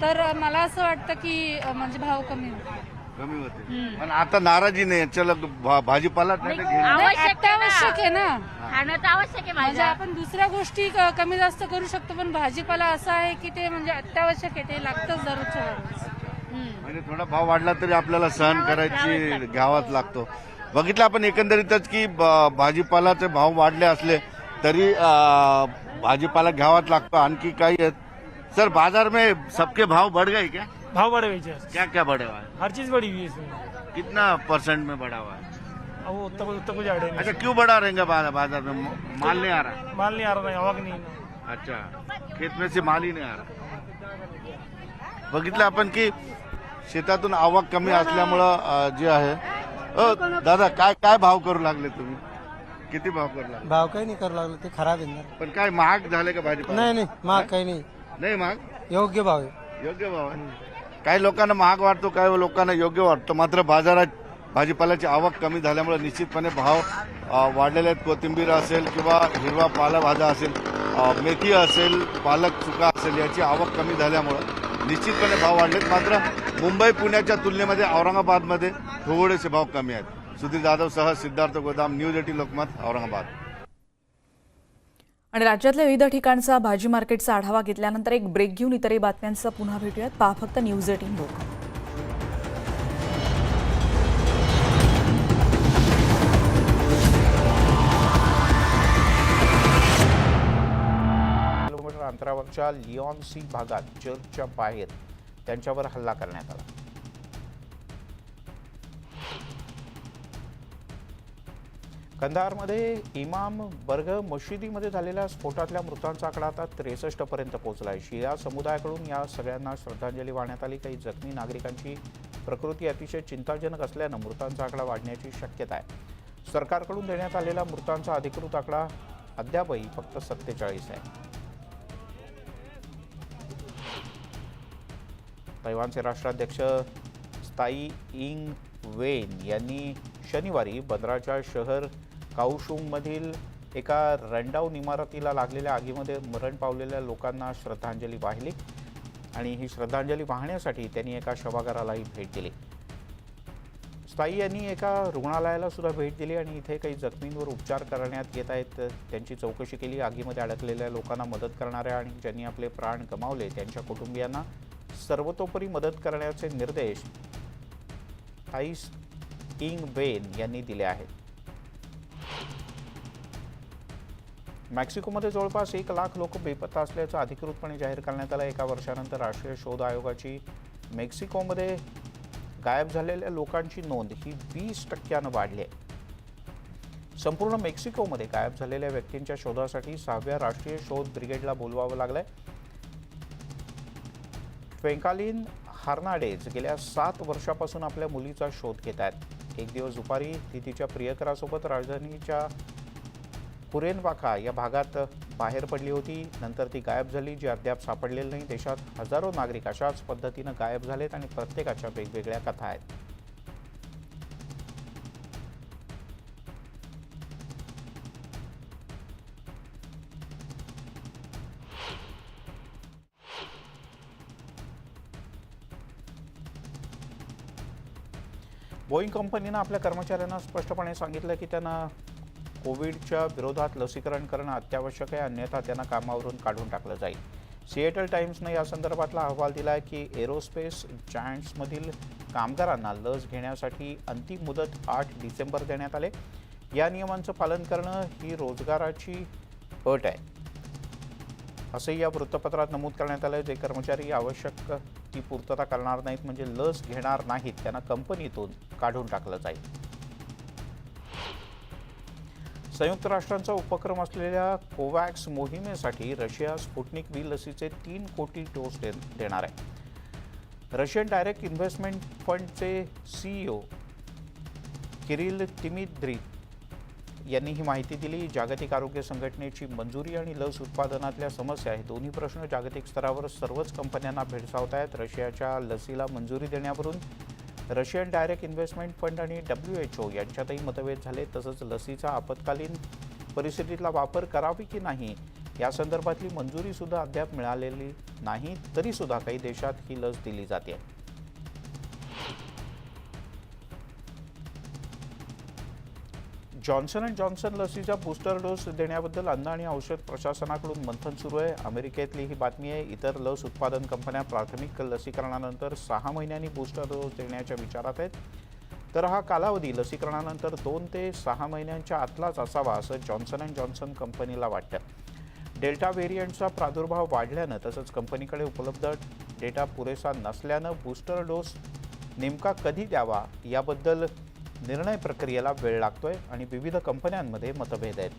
तर मला असं वाटतं की म्हणजे भाव कमी होईल. कमी होते पण आता नाराजी नाही चला भाजीपाला नाही अत्यावश्यक आहे ना, खाणं तर आवश्यक आहे म्हणजे माझ्या. आपण दुसऱ्या गोष्टी कमी जास्त करू शकतो, पण भाजीपाला असं आहे की ते म्हणजे अत्यावश्यक आहे, ते लागतंच दररोजच्या दररोज. म्हणजे थोडा भाव वाढला तरी आपल्याला सहन करायची घ्यावाच लागतो. बघितलं आपण एकंदरीतच की भाजीपालाचे भाव वाढले असले तरी भाजीपाला घ्यावाच लागतो. आणखी काही आहेत सर, बाजार में सबके भाव बढ़ गए क्या? भाव बढ़े हुए क्या क्या बढ़े हुआ है? हर चीज़ बढ़ी हुई है इसमें। कितना परसेंट में बढ़ा हुआ है? अब वो उतना कुछ आइडिया अच्छा, क्यों बढ़ा रहेगा बाजार में? माल नहीं आ रहा? माल नहीं आ रहा, आवक नहीं। अच्छा, खेत में से माल ही नाही आ रहा. बघितलं आपण की शेतातून आवक कमी असल्यामुळं जे आहे. दादा काय काय भाव करू लागले तुम्ही? किती भाव करू लागले? भाव काही नाही करू लागलं, ते खराब आहे. पण काय महाग झाले का भाजीपाला? नाही महाग काही नाही, नाही महाग, योग्य भाव आहे. योग्य भाव आहे. काही लोकांना महाग वाटतो, काही लोकांना योग्य वाटतो. मात्र बाजारात भाजीपाल्याची आवक कमी झाल्यामुळे निश्चितपणे भाव वाढलेले आहेत. कोथिंबीर असेल किंवा हिरवा पालेभाज्या असेल, मेथी असेल, पालक चुका असेल, याची आवक कमी झाल्यामुळं निश्चितपणे भाव वाढलेत. मात्र मुंबई पुण्याच्या तुलनेमध्ये औरंगाबादमध्ये थोडेसे भाव कमी आहेत. सुधीर जाधव सह सिद्धार्थ गोदाम, न्यूज 18 लोकमत, औरंगाबाद. आणि राज्यातल्या विविध ठिकाणचा भाजी मार्केटचा आढावा घेतल्यानंतर एक ब्रेक घेऊन इतरही बातम्यांचा पुन्हा भेटूयात. पहा फक्त न्यूज 18 लोक. किलोमीटर अंतरावरच्या लिऑन सी भागात चर्चच्या बाहेर त्यांच्यावर हल्ला करण्यात आला. कंधारमध्ये इमाम बर्ग मशिदीमध्ये झालेल्या स्फोटातल्या मृतांचा आकडा आता 63 पर्यंत पोहोचला आहे. शिया समुदायाकडून या सगळ्यांना श्रद्धांजली वाहण्यात आली. काही जखमी नागरिकांची प्रकृती अतिशय चिंताजनक असल्यानं मृतांचा आकडा वाढण्याची शक्यता आहे. सरकारकडून देण्यात आलेला मृतांचा अधिकृत आकडा अद्यापही फक्त 47 आहे. तैवानचे राष्ट्राध्यक्ष त्साई इंग वेन यांनी शनिवारी बंदराच्या शहर काओशुंगमधील एका रनडाऊन इमारतीला लागलेल्या आगीमध्ये मरण पावलेल्या लोकांना श्रद्धांजली वाहिली आणि ही श्रद्धांजली वाहण्यासाठी त्यांनी एका शवागारालाही भेट दिली. त्साई यांनी एका रुग्णालयाला सुद्धा भेट दिली आणि इथे काही जखमींवर उपचार करण्यात येत आहेत. त्यांची चौकशी केली. आगीमध्ये अडकलेल्या लोकांना मदत करणाऱ्या आणि ज्यांनी आपले प्राण गमावले त्यांच्या कुटुंबियांना सर्वतोपरी मदत करण्याचे निर्देश त्साई इंग वेन यांनी दिले आहेत. मेक्सिकोमध्ये जवळपास 1 लाख लोक बेपत्ता असल्याचं अधिकृतपणे जाहीर करण्यात आलं. एका वर्षानंतर राष्ट्रीय शोध आयोगाची मेक्सिकोमध्ये गायब झालेल्या लोकांची नोंद ही 20% वाढली आहे. संपूर्ण मेक्सिकोमध्ये गायब झालेल्या व्यक्तींच्या शोधासाठी 6व्या राष्ट्रीय शोध ब्रिगेडला बोलवावं लागलंय. ट्वेंकालिन हार्नाडेज गेल्या 7 वर्षापासून आपल्या मुलीचा शोध घेत आहेत. एक दिवस दुपारी ती तिच्या प्रियकरासोबत राजधानीच्या कुरेनवाका या भागात बाहेर पडली होती. नंतर ती गायब झाली, जी अद्याप सापडलेली नाही. देशात हजारो नागरिक अशाच पद्धतीनं गायब झालेत आणि प्रत्येकाच्या वेगवेगळ्या कथा आहेत. बोईंग कंपनीनं आपल्या कर्मचाऱ्यांना स्पष्टपणे सांगितलं की त्यांना कोविडच्या विरोधात लसीकरण करणं अत्यावश्यक आहे, अन्यथा त्यांना कामावरून काढून टाकलं जाईल. सिएटल टाइम्सनं या संदर्भातला अहवाल दिला आहे की एरोस्पेस जायंट्समधील कामगारांना लस घेण्यासाठी अंतिम मुदत 8 डिसेंबर देण्यात आले. या नियमांचं पालन करणं ही रोजगाराची अट आहे असंही या वृत्तपत्रात नमूद करण्यात आलं. जे कर्मचारी आवश्यक ती पूर्तता करणार नाहीत म्हणजे लस घेणार नाहीत त्यांना कंपनीतून काढून टाकलं जाईल. संयुक्त राष्ट्रांचा उपक्रम असलेल्या कोवॅक्स मोहिमेसाठी रशिया स्पुटनिक व्ही लसीचे 3 कोटी डोस देणार आहे. रशियन डायरेक्ट इन्व्हेस्टमेंट फंडचे CEO किरिल तिमिद्री यांनी ही माहिती दिली. जागतिक आरोग्य संघटनेची मंजुरी आणि लस उत्पादनातल्या समस्या हे दोन्ही प्रश्न जागतिक स्तरावर सर्वच कंपन्यांना भेडसावत आहेत. रशियाच्या लसीला मंजुरी देण्यावरून रशियन डायरेक्ट इन्व्हेस्टमेंट फंड आणि WHO यांच्यातही मतभेद झाले. तसंच लसीचा आपत्कालीन परिस्थितीतला वापर करावी की नाही या संदर्भातली मंजुरीसुद्धा अद्याप मिळालेली नाही. तरीसुद्धा काही देशात ही लस दिली जाते. जॉन्सन अँड जॉन्सन लसीचा बूस्टर डोस देण्याबद्दल अन्न आणि औषध प्रशासनाकडून मंथन सुरू आहे. अमेरिकेतली ही बातमी आहे. इतर लस उत्पादन कंपन्या प्राथमिक लसीकरणानंतर 6 महिन्यांनी बूस्टर डोस देण्याच्या विचारात आहेत. तर हा कालावधी लसीकरणानंतर 2 ते 6 महिन्यांच्या आतलाच असावा असं जॉन्सन अँड जॉन्सन कंपनीला वाटतं. डेल्टा व्हेरियंटचा प्रादुर्भाव वाढल्यानं तसंच कंपनीकडे उपलब्ध डेटा पुरेसा नसल्यानं बूस्टर डोस नेमका कधी द्यावा याबद्दल निर्णय प्रक्रियेला वेळ लागतोय आणि विविध कंपन्यांमध्ये मतभेद आहेत.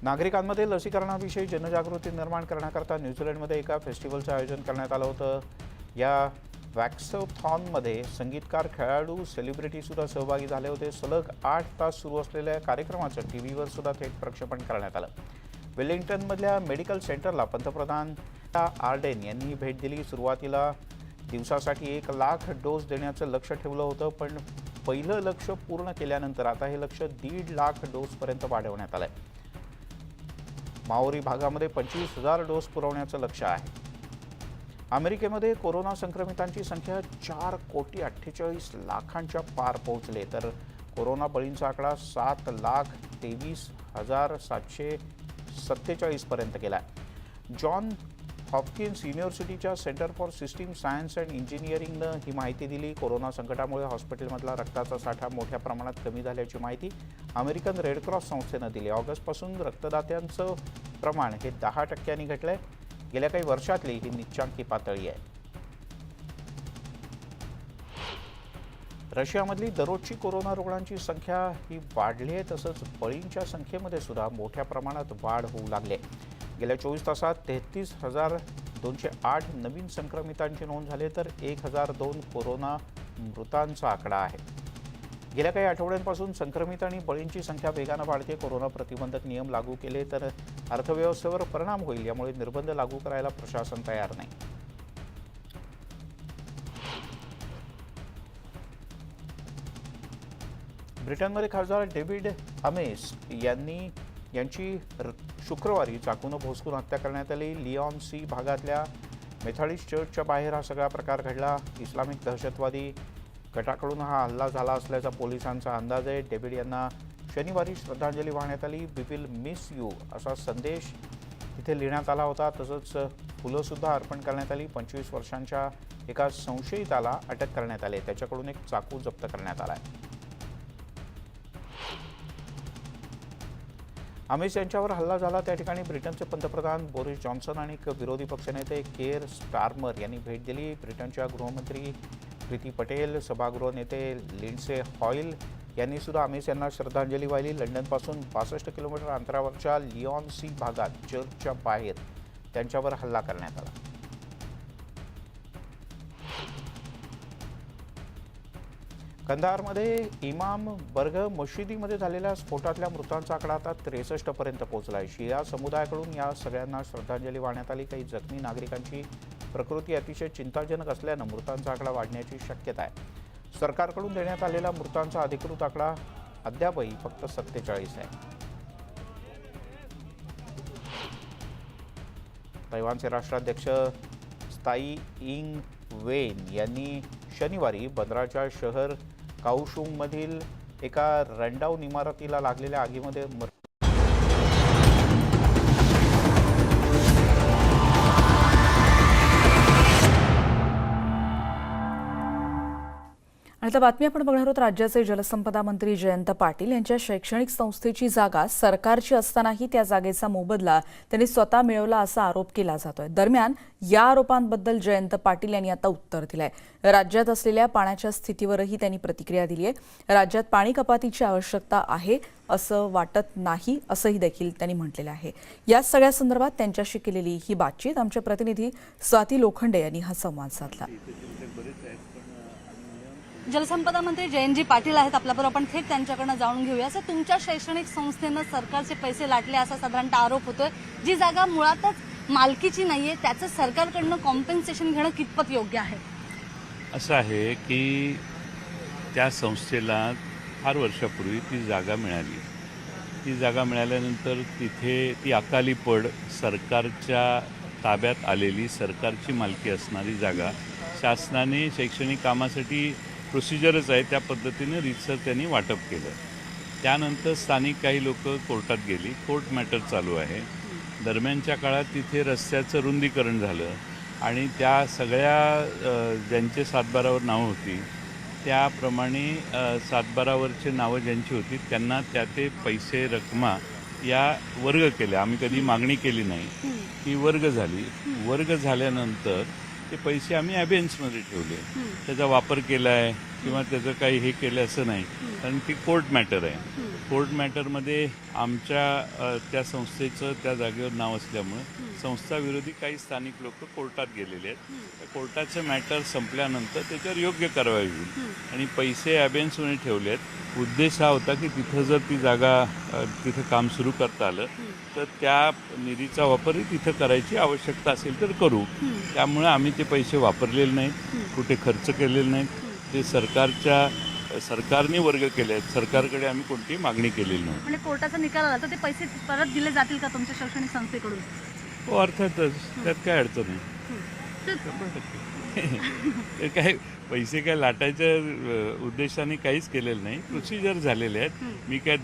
नागरिकांमध्ये लसीकरणाविषयी जनजागृती निर्माण करण्याकरता न्यूझीलंडमध्ये एका फेस्टिवलचं आयोजन करण्यात आलं होतं. या वॅक्सोथॉनमध्ये संगीतकार, खेळाडू, सेलिब्रिटीसुद्धा सहभागी झाले होते. सलग 8 तास सुरू असलेल्या कार्यक्रमाचं टीव्हीवर सुद्धा थेट प्रक्षेपण करण्यात आलं. वेलिंग्टनमधल्या मेडिकल सेंटरला पंतप्रधान आर्डेन यांनी भेट दिली. सुरुवातीला दिवसासाठी 1 लाख डोस देण्याचं लक्ष्य ठेवलं होतं, पण पहिलं लक्ष्य पूर्ण केल्यानंतर आता हे लक्ष्य 1.5 लाख डोसपर्यंत वाढवण्यात आलंय. माओरी भागामध्ये 25,000 डोस पुरवण्याचं लक्ष्य आहे. अमेरिकेमध्ये कोरोना संक्रमितांची संख्या 4,48,00,000 पार पोहोचले, तर कोरोना बळींचा आकडा 7,23,747 पर्यंत गेला. जॉन हॉपकिन्स युनिव्हर्सिटीच्या centre for system science and इंजिनिअरिंगनं ही माहिती दिली. कोरोना संकटामुळे हॉस्पिटलमधला रक्ताचा साठा मोठ्या प्रमाणात कमी झाल्याची माहिती अमेरिकन रेड क्रॉस संस्थेनं दिली. ऑगस्टपासून रक्तदात्यांचं प्रमाण हे 10% घटलंय. गेल्या काही वर्षातली ही निच्चांकी पातळी आहे. रशियामधली दररोजची कोरोना रुग्णांची संख्या ही वाढली आहे, तसंच बळींच्या संख्येमध्ये सुद्धा मोठ्या प्रमाणात वाढ होऊ लागली आहे. गेल्या 24 तासात 33,208 नवीन संक्रमितांची नोंद झाली, तर 1,002 कोरोना मृतांचा आकडा आहे. गेल्या काही आठवड्यांपासून संक्रमित आणि बळींची संख्या वेगानं वाढते. कोरोना प्रतिबंधक नियम लागू केले तर अर्थव्यवस्थेवर परिणाम होईल, यामुळे निर्बंध लागू करायला प्रशासन तयार नाही. ब्रिटनमध्ये खासदार डेव्हिड अमेस यांची शुक्रवारी चाकूनं भोसकून हत्या करण्यात आली. लिऑन सी भागातल्या मेथॉडिस्ट चर्चच्या बाहेर हा सगळा प्रकार घडला. इस्लामिक दहशतवादी गटाकडून हा हल्ला झाला असल्याचा पोलिसांचा अंदाज आहे. डेव्हिड यांना शनिवारी श्रद्धांजली वाहण्यात आली. वी विल मिस यू असा संदेश तिथे लिहिण्यात आला होता. तसंच फुलंसुद्धा अर्पण करण्यात आली. 25 वर्षांच्या एका संशयिताला अटक करण्यात आली. त्याच्याकडून एक चाकू जप्त करण्यात आला आहे. अमेस यांच्यावर हल्ला झाला त्या ठिकाणी ब्रिटनचे पंतप्रधान बोरिस जॉन्सन आणि विरोधी पक्षनेते केअर स्टार्मर यांनी भेट दिली. ब्रिटनच्या गृहमंत्री प्रीती पटेल, सभागृह नेते लिंडसे हॉईल यांनी सुद्धा अमेस यांना श्रद्धांजली वाहिली. लंडनपासून 62 किलोमीटर अंतरावरच्या लिऑन सी भागात चर्चच्या बाहेर त्यांच्यावर हल्ला करण्यात आला. कंधारमध्ये इमाम बर्ग मशिदीमध्ये झालेल्या स्फोटातल्या मृतांचा आकडा आता 63 पर्यंत पोहोचला आहे. शिया समुदायाकडून या सगळ्यांना श्रद्धांजली वाहण्यात आली. काही जखमी नागरिकांची प्रकृती अतिशय चिंताजनक असल्यानं मृतांचा आकडा वाढण्याची शक्यता आहे. सरकारकडून देण्यात आलेला मृतांचा अधिकृत आकडा अद्यापही फक्त 47 आहे. तैवानचे राष्ट्राध्यक्ष त्साई इंग वेन यांनी शनिवारी बंदराच्या शहर काओशुंगमधील एका रनडाऊन इमारतीला लागलेल्या आगीमध्ये आता बातमी आपण बघणार आहोत. राज्याचे जलसंपदा मंत्री जयंत पाटील यांच्या शैक्षणिक संस्थेची जागा सरकारची असतानाही त्या जागेचा मोबदला त्यांनी स्वतः मिळवला असा आरोप केला जातोय. दरम्यान या आरोपांबद्दल जयंत पाटील यांनी आता उत्तर दिलंय. राज्यात असलेल्या पाण्याच्या स्थितीवरही त्यांनी प्रतिक्रिया दिली आहे. राज्यात पाणी कपातीची आवश्यकता आहे असं वाटत नाही असंही देखील त्यांनी म्हटलेलं आहे. या सगळ्या संदर्भात त्यांच्याशी केलेली ही बातचीत आमच्या प्रतिनिधी स्वाती लोखंडे यांनी हा संवाद साधला. जलसंपदा मंत्री जयंतजी पाटील आहेत आपल्याबरोबर. आपण थेट त्यांच्याकडनं जाणून घेऊया. असं तुमच्या शैक्षणिक संस्थेनं सरकारचे पैसे लाटले असा साधारणतः आरोप होतोय. जी जागा मुळातच मालकीची नाहीये त्याचं सरकारकडनं कॉम्पेन्सेशन घेणं कितपत योग्य आहे? असं आहे की त्या संस्थेला फार वर्षापूर्वी ती जागा मिळाली. ती जागा मिळाल्यानंतर तिथे ती अकाली पड सरकारच्या ताब्यात आलेली सरकारची मालकी असणारी जागा शासनाने शैक्षणिक कामासाठी प्रोसिजरच आहे त्या पद्धतीनं रीतसर त्यांनी वाटप केलं. त्यानंतर स्थानिक काही लोक कोर्टात गेली, कोर्ट मॅटर चालू आहे. दरम्यानच्या काळात तिथे रस्त्याचं रुंदीकरण झालं आणि त्या सगळ्या ज्यांचे सातबारावर नावं होती त्याप्रमाणे सातबारावरचे नावं ज्यांची होती त्यांना त्या ते पैसे रकमा या वर्ग केल्या. आम्ही कधी मागणी केली नाही, ती वर्ग झाली. वर्ग झाल्यानंतर ते पैसे आम्ही ॲबेन्समध्ये ठेवले. त्याचा वापर केला आहे किंवा त्याचं काही हे केलं असं नाही, कारण ती कोर्ट मॅटर आहे. कोर्ट मॅटरमध्ये आमच्या त्या संस्थेचं त्या जागेवर नाव असल्यामुळं संस्थाविरोधी काही स्थानिक लोक कोर्टात गेलेले आहेत. त्या कोर्टाचं मॅटर संपल्यानंतर त्याच्यावर योग्य कारवाई होईल आणि पैसे ॲबेन्समध्ये ठेवले आहेत. उद्देश हा होता की तिथं जर ती जागा तिथं काम सुरू करता आलं तर त्या निधीचा वापरही तिथं करायची आवश्यकता असेल तर करू. त्यामुळे आम्ही ते पैसे वापरलेले नाहीत, कुठे खर्च केलेले नाहीत. ते सरकारने वर्ग केले आहेत. सरकारकडे आम्ही कोणतीही मागणी केलेली नाही. म्हणजे कोर्टाचा निकाल आला तर ते पैसे परत दिले जातील का तुमच्या शैक्षणिक संस्थेकडून? हो, अर्थातच, त्यात काय अडचण नाही. ते काय पैसे काय लाटायच्या उद्देशाने काहीच केलेलं नाही. प्रोसिजर झालेले आहेत. मी काय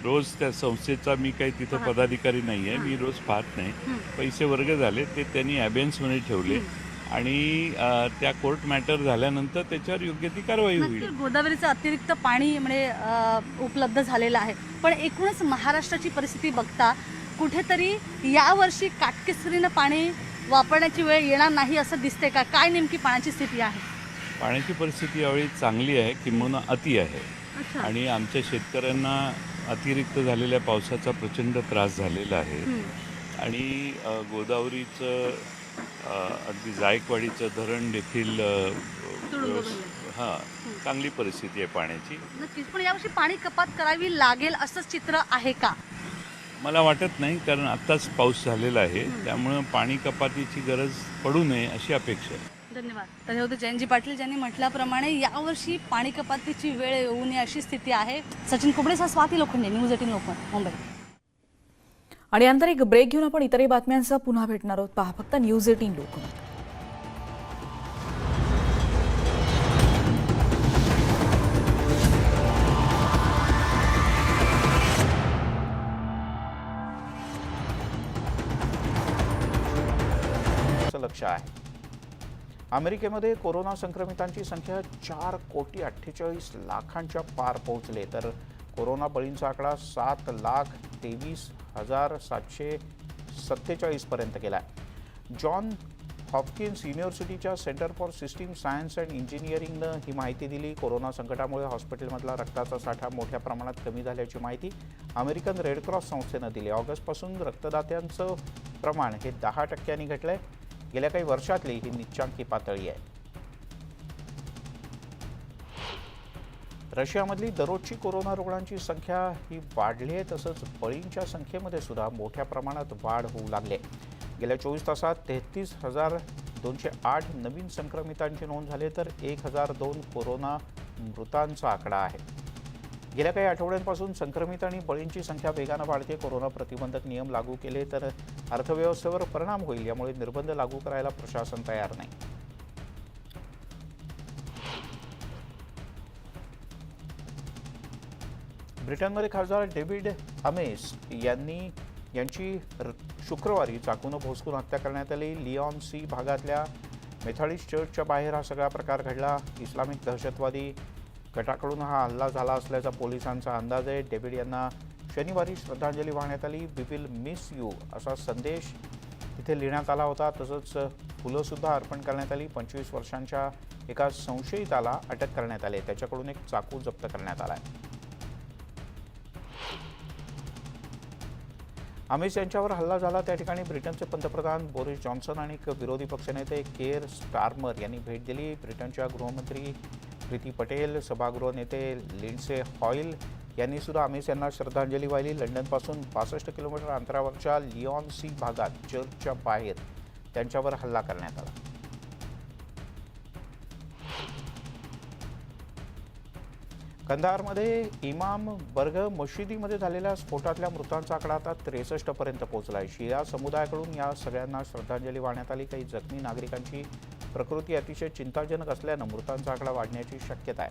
रोज त्या संस्थेचा मी काही तिथं पदाधिकारी नाही आहे, मी रोज पाहत नाही. पैसे वर्ग झाले ते त्यांनी ॲबेन्समध्ये ठेवले आणि त्या कोर्ट मॅटर झाल्यानंतर त्याच्यावर योग्य ती कारवाई होईल. गोदावरीचं अतिरिक्त पाणी म्हणजे उपलब्ध झालेलं आहे, पण एकूणच महाराष्ट्राची परिस्थिती बघता कुठेतरी यावर्षी काटकेसरीनं पाणी वापरण्याची वेळ येणार नाही असं दिसते का? काय नेमकी पाण्याची स्थिती आहे? पाण्याची परिस्थिती यावेळी चांगली आहे, किंबहुना अति आहे. आणि आमच्या शेतकऱ्यांना अतिरिक्त झालेल्या पावसाचा प्रचंड त्रास झालेला आहे. आणि गोदावरीचं अगदी जायकवाडीचं धरण देखील चांगली परिस्थिती आहे पाण्याची. नक्कीच, पण यावर्षी पाणी कपात करावी लागेल असं चित्र आहे का? मला वाटत नाही, कारण आत्ताच पाऊस झालेला आहे, त्यामुळं पाणी कपातीची गरज पडू नये अशी अपेक्षा आहे. धन्यवाद. तर हे होते जयंतजी पाटील ज्यांनी म्हटल्याप्रमाणे यावर्षी पाणी कपातीची वेळ येऊ नये अशी स्थिती आहे. सचिन कुबडेसह स्वाती लोखंडे, न्यूज 18 लोकमत, मुंबई. आणि नंतर एक ब्रेक घेऊन आपण इतरही बातम्यांसह पुन्हा भेटणार आहोत. पहा फक्त न्यूज 18 लोकमत. लक्ष आहे. अमेरिकेमध्ये कोरोना संक्रमितांची संख्या 4,48,00,000 पार पोहोचले, तर कोरोना बळींचा आकडा 7,23,747 पर्यंत गेला आहे. जॉन हॉपकिन्स युनिव्हर्सिटीच्या centre for system science and इंजिनिअरिंगनं ही माहिती दिली. कोरोना संकटामुळे हॉस्पिटलमधला रक्ताचा साठा मोठ्या प्रमाणात कमी झाल्याची माहिती अमेरिकन रेड क्रॉस संस्थेनं दिली. ऑगस्टपासून रक्तदात्यांचं प्रमाण हे 10% घटलंय. गेल्या काही वर्षातली ही निच्चांकी पातळी आहे. रशियामधली दररोजची कोरोना रुग्णांची संख्या ही वाढली आहे, तसंच बळींच्या संख्येमध्ये सुद्धा मोठ्या प्रमाणात वाढ होऊ लागली आहे. गेल्या 24 तासात 33,208 नवीन संक्रमितांची नोंद झाली, तर 1,002 कोरोना मृतांचा आकडा आहे. गेल्या काही आठवड्यांपासून संक्रमित आणि बळींची संख्या वेगानं वाढते. कोरोना प्रतिबंधक नियम लागू केले तर अर्थव्यवस्थेवर परिणाम होईल, यामुळे निर्बंध लागू करायला प्रशासन तयार नाही. ब्रिटनमध्ये खासदार डेव्हिड अमेस यांची शुक्रवारी चाकूनं भोसकून हत्या करण्यात आली. लिऑन सी भागातल्या मेथॉडिस्ट चर्चच्या बाहेर हा सगळा प्रकार घडला. इस्लामिक दहशतवादी गटाकडून हा हल्ला झाला असल्याचा पोलिसांचा अंदाज आहे. डेव्हिड यांना शनिवारी श्रद्धांजली वाहण्यात आली. वी विल मिस यू असा संदेश तिथे लिहिण्यात आला होता. तसंच फुलंसुद्धा अर्पण करण्यात आली. 25 वर्षांच्या एका संशयिताला अटक करण्यात आली. त्याच्याकडून एक चाकू जप्त करण्यात आला आहे. अमेस यांच्यावर हल्ला झाला त्या ठिकाणी ब्रिटनचे पंतप्रधान बोरिस जॉन्सन आणि विरोधी पक्षनेते केअर स्टार्मर यांनी भेट दिली. ब्रिटनच्या गृहमंत्री प्रीती पटेल, सभागृह नेते लिंडसे हॉईल यांनी सुद्धा अमेस यांना श्रद्धांजली वाहिली. लंडनपासून 65 किलोमीटर अंतरावरच्या लिऑन सी भागात चर्चच्या बाहेर त्यांच्यावर हल्ला करण्यात आला. कंधारमध्ये इमाम बर्ग मशिदीमध्ये झालेल्या स्फोटातल्या मृतांचा आकडा आता 63 पर्यंत पोहोचला आहे. शिया समुदायाकडून या सगळ्यांना श्रद्धांजली वाहण्यात आली. काही जखमी नागरिकांची प्रकृती अतिशय चिंताजनक असल्यानं मृतांचा आकडा वाढण्याची शक्यता आहे.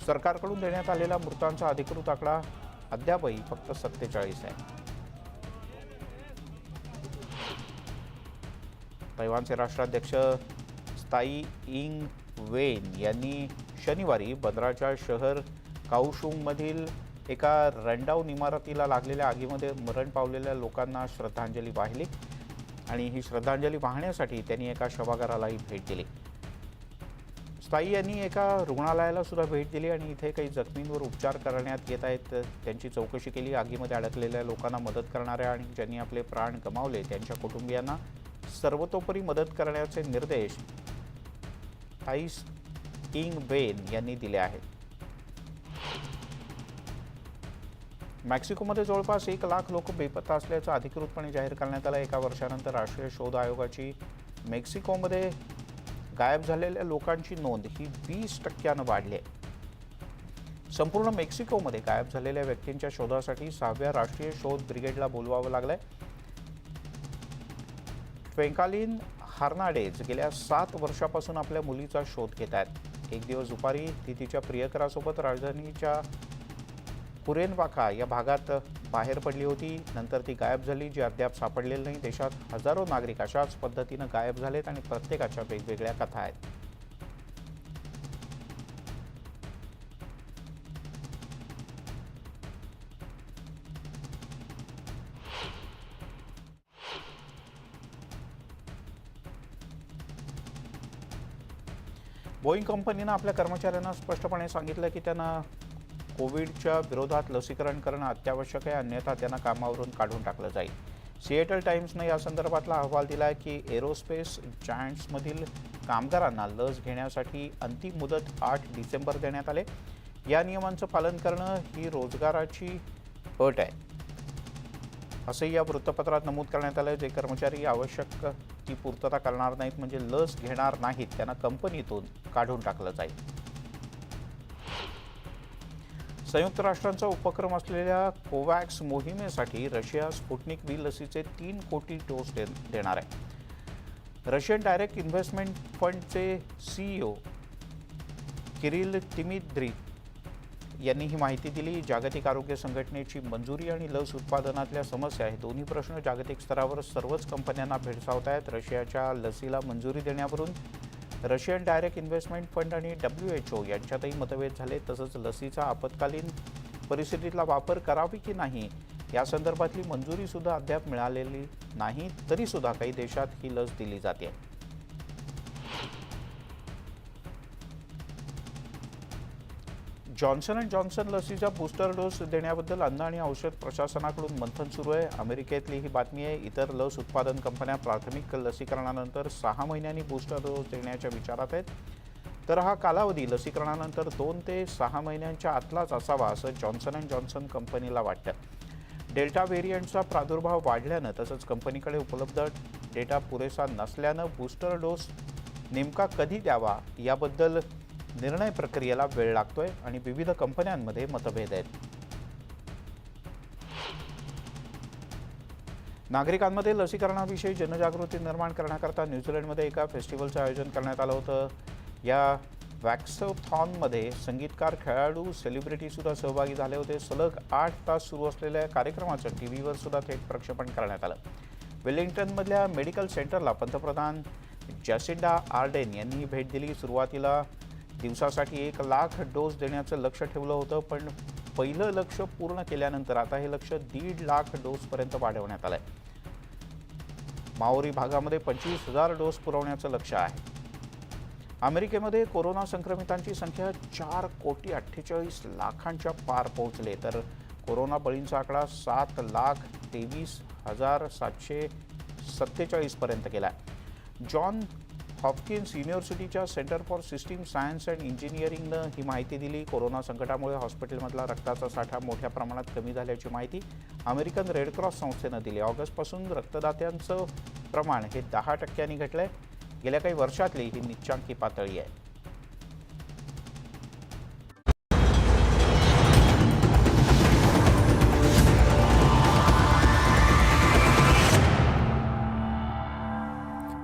सरकारकडून देण्यात आलेला मृतांचा अधिकृत आकडा अद्यापही फक्त 47 आहे. तैवानचे राष्ट्राध्यक्ष त्साई इंग वेन यांनी शनिवारी बंदराच्या शहर काओशुंगमधील एका रनडाऊन इमारतीला लागलेल्या आगीमध्ये मरण पावलेल्या लोकांना श्रद्धांजली वाहिली आणि ही श्रद्धांजली वाहण्यासाठी त्यांनी एका शवागारालाही भेट दिली. त्साई यांनी एका रुग्णालयाला सुद्धा भेट दिली आणि इथे काही जखमींवर उपचार करण्यात येत आहेत त्यांची चौकशी केली. आगीमध्ये अडकलेल्या लोकांना मदत करणाऱ्या आणि ज्यांनी आपले प्राण गमावले त्यांच्या कुटुंबियांना सर्वतोपरी मदत करण्याचे निर्देश त्साई इंग वेन यांनी दिले आहेत. मेक्सिकोमध्ये जवळपास 1 लाख लोक बेपत्ता असल्याचं अधिकृतपणे जाहीर करण्यात आलं. एका वर्षानंतर राष्ट्रीय शोध आयोगाची मेक्सिकोमध्ये गायब झालेल्या लोकांची नोंद ही 20% वाढली आहे. संपूर्ण मेक्सिकोमध्ये गायब झालेल्या व्यक्तींच्या शोधासाठी 6व्या राष्ट्रीय शोध ब्रिगेडला बोलवावं लागलंय. ट्वेंकालिन हार्नाडेज गेल्या 7 वर्षापासून आपल्या मुलीचा शोध घेत आहेत. एक दिवस दुपारी ती तिच्या प्रियकरासोबत राजधानीच्या कुरेनवाका या भागात बाहेर पडली होती. नंतर ती गायब झाली, जी अद्याप सापडलेली नाही. देशात हजारो नागरिक अशाच पद्धतीनं गायब झालेत आणि प्रत्येकाच्या वेगवेगळ्या कथा आहेत. बोईंग कंपनीनं आपल्या कर्मचाऱ्यांना स्पष्टपणे सांगितलं की त्यांना कोविडच्या विरोधात लसीकरण करणं अत्यावश्यक आहे, अन्यथा त्यांना कामावरून काढून टाकलं जाईल. सिएटल टाइम्सनं या संदर्भातला अहवाल दिला आहे की एरोस्पेस जायंट्समधील कामगारांना लस घेण्यासाठी अंतिम मुदत 8 डिसेंबर देण्यात आले. या नियमांचं पालन करणं ही रोजगाराची अट आहे असंही या वृत्तपत्रात नमूद करण्यात आलं. जे कर्मचारी आवश्यक ती पूर्तता करणार नाहीत म्हणजे लस घेणार नाहीत त्यांना कंपनीतून काढून टाकलं जाईल. संयुक्त राष्ट्रांचा उपक्रम असलेल्या कोवॅक्स मोहिमेसाठी रशिया स्पुटनिक व्ही लसीचे 3 कोटी डोस देणार आहे. रशियन डायरेक्ट इन्व्हेस्टमेंट फंडचे CEO किरिल तिमिद्री यांनी ही माहिती दिली. जागतिक आरोग्य संघटनेची मंजुरी आणि लस उत्पादनातल्या समस्या हे दोन्ही प्रश्न जागतिक स्तरावर सर्वच कंपन्यांना भेडसावत आहेत. रशियाच्या लसीला मंजुरी देण्यावरून रशियन डायरेक्ट इन्व्हेस्टमेंट फंड आणि WHO यांच्यातही मतभेद झाले. तसंच लसीचा आपत्कालीन परिस्थितीतला वापर करावी की नाही या संदर्भातली मंजुरीसुद्धा अद्याप मिळालेली नाही. तरीसुद्धा काही देशात ही लस दिली जाते. जॉन्सन अँड जॉन्सन लसीचा बूस्टर डोस देण्याबद्दल अन्न आणि औषध प्रशासनाकडून मंथन सुरू आहे. अमेरिकेतली ही बातमी आहे. इतर लस उत्पादन कंपन्या प्राथमिक लसीकरणानंतर 6 महिन्यांनी बूस्टर डोस देण्याच्या विचारात आहेत. तर हा कालावधी लसीकरणानंतर 2 ते 6 महिन्यांच्या आतलाच असावा असं जॉन्सन अँड जॉन्सन कंपनीला वाटतं. डेल्टा व्हेरियंटचा प्रादुर्भाव वाढल्यानं तसंच कंपनीकडे उपलब्ध डेटा पुरेसा नसल्यानं बूस्टर डोस नेमका कधी द्यावा याबद्दल निर्णय प्रक्रियेला वेळ लागतोय आणि विविध कंपन्यांमध्ये मतभेद आहेत. नागरिकांमध्ये लसीकरणाविषयी जनजागृती निर्माण करण्याकरता न्यूझीलंडमध्ये एका फेस्टिवलचं आयोजन करण्यात आलं होतं. या वॅक्सोथॉनमध्ये संगीतकार, खेळाडू, सेलिब्रिटीसुद्धा सहभागी झाले होते. सलग 8 तास सुरू असलेल्या कार्यक्रमाचं टीव्हीवर सुद्धा थेट प्रक्षेपण करण्यात आलं. वेलिंग्टनमधल्या मेडिकल सेंटरला पंतप्रधान जॅसिंडा आर्डेन यांनी भेट दिली. सुरुवातीला दिवसासाठी 1 लाख डोस देण्याचं लक्ष्य ठेवलं होतं, पण पहिलं लक्ष्य पूर्ण केल्यानंतर आता हे लक्ष्य 1.5 लाख डोसपर्यंत वाढवण्यात आलंय. माओरी भागामध्ये 25,000 डोस पुरवण्याचं लक्ष्य आहे. अमेरिकेमध्ये कोरोना संक्रमितांची संख्या 4,48,00,000 पार पोहोचले, तर कोरोना बळींचा आकडा 7,23,747 पर्यंत गेला. जॉन हॉपकिन्स युनिव्हर्सिटीच्या centre for system science and इंजिनिअरिंगनं ही माहिती दिली. कोरोना संकटामुळे हॉस्पिटलमधला रक्ताचा साठा मोठ्या प्रमाणात कमी झाल्याची माहिती अमेरिकन रेड क्रॉस संस्थेनं दिली. ऑगस्टपासून रक्तदात्यांचं प्रमाण हे 10% घटलंय. गेल्या काही वर्षातली ही निच्चांकी पातळी आहे.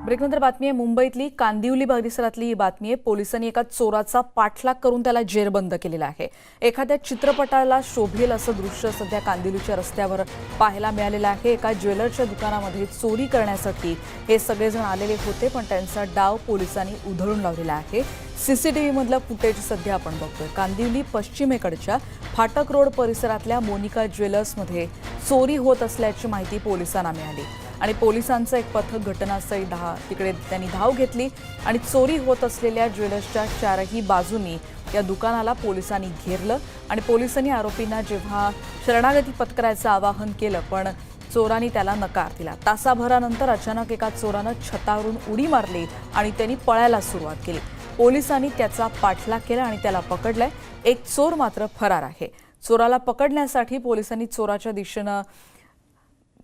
ब्रेकनंतर बातमी आहे मुंबईतली कांदिवली परिसरातली ही बातमी आहे. पोलिसांनी एका चोराचा पाठलाग करून त्याला जेरबंद केलेला आहे. एखाद्या चित्रपटाला शोभेल असं दृश्य सध्या कांदिवलीच्या रस्त्यावर पाहायला मिळालेलं आहे. एका ज्वेलरच्या दुकानामध्ये चोरी करण्यासाठी हे सगळेजण आलेले होते, पण त्यांचा डाव पोलिसांनी उधळून लावलेला आहे. सीसीटीव्ही मधलं फुटेज सध्या आपण बघतोय. कांदिवली पश्चिमेकडच्या फाटक रोड परिसरातल्या मोनिका ज्वेलर्समध्ये चोरी होत असल्याची माहिती पोलिसांना मिळाली आणि पोलिसांचं एक पथक घटनास्थळी तिकडे त्यांनी धाव घेतली आणि चोरी होत असलेल्या ज्वेलर्सच्या चारही बाजूंनी या दुकानाला पोलिसांनी घेरलं आणि पोलिसांनी आरोपींना जेव्हा शरणागती पत्करायचं आवाहन केलं, पण चोरांनी त्याला नकार दिला. तासाभरानंतर अचानक एका चोरानं छतावरून उडी मारली आणि त्यांनी पळायला सुरुवात केली. पोलिसांनी त्याचा पाठलाग केला आणि त्याला पकडलंय. एक चोर मात्र फरार आहे. चोराला पकडण्यासाठी पोलिसांनी चोराच्या दिशेनं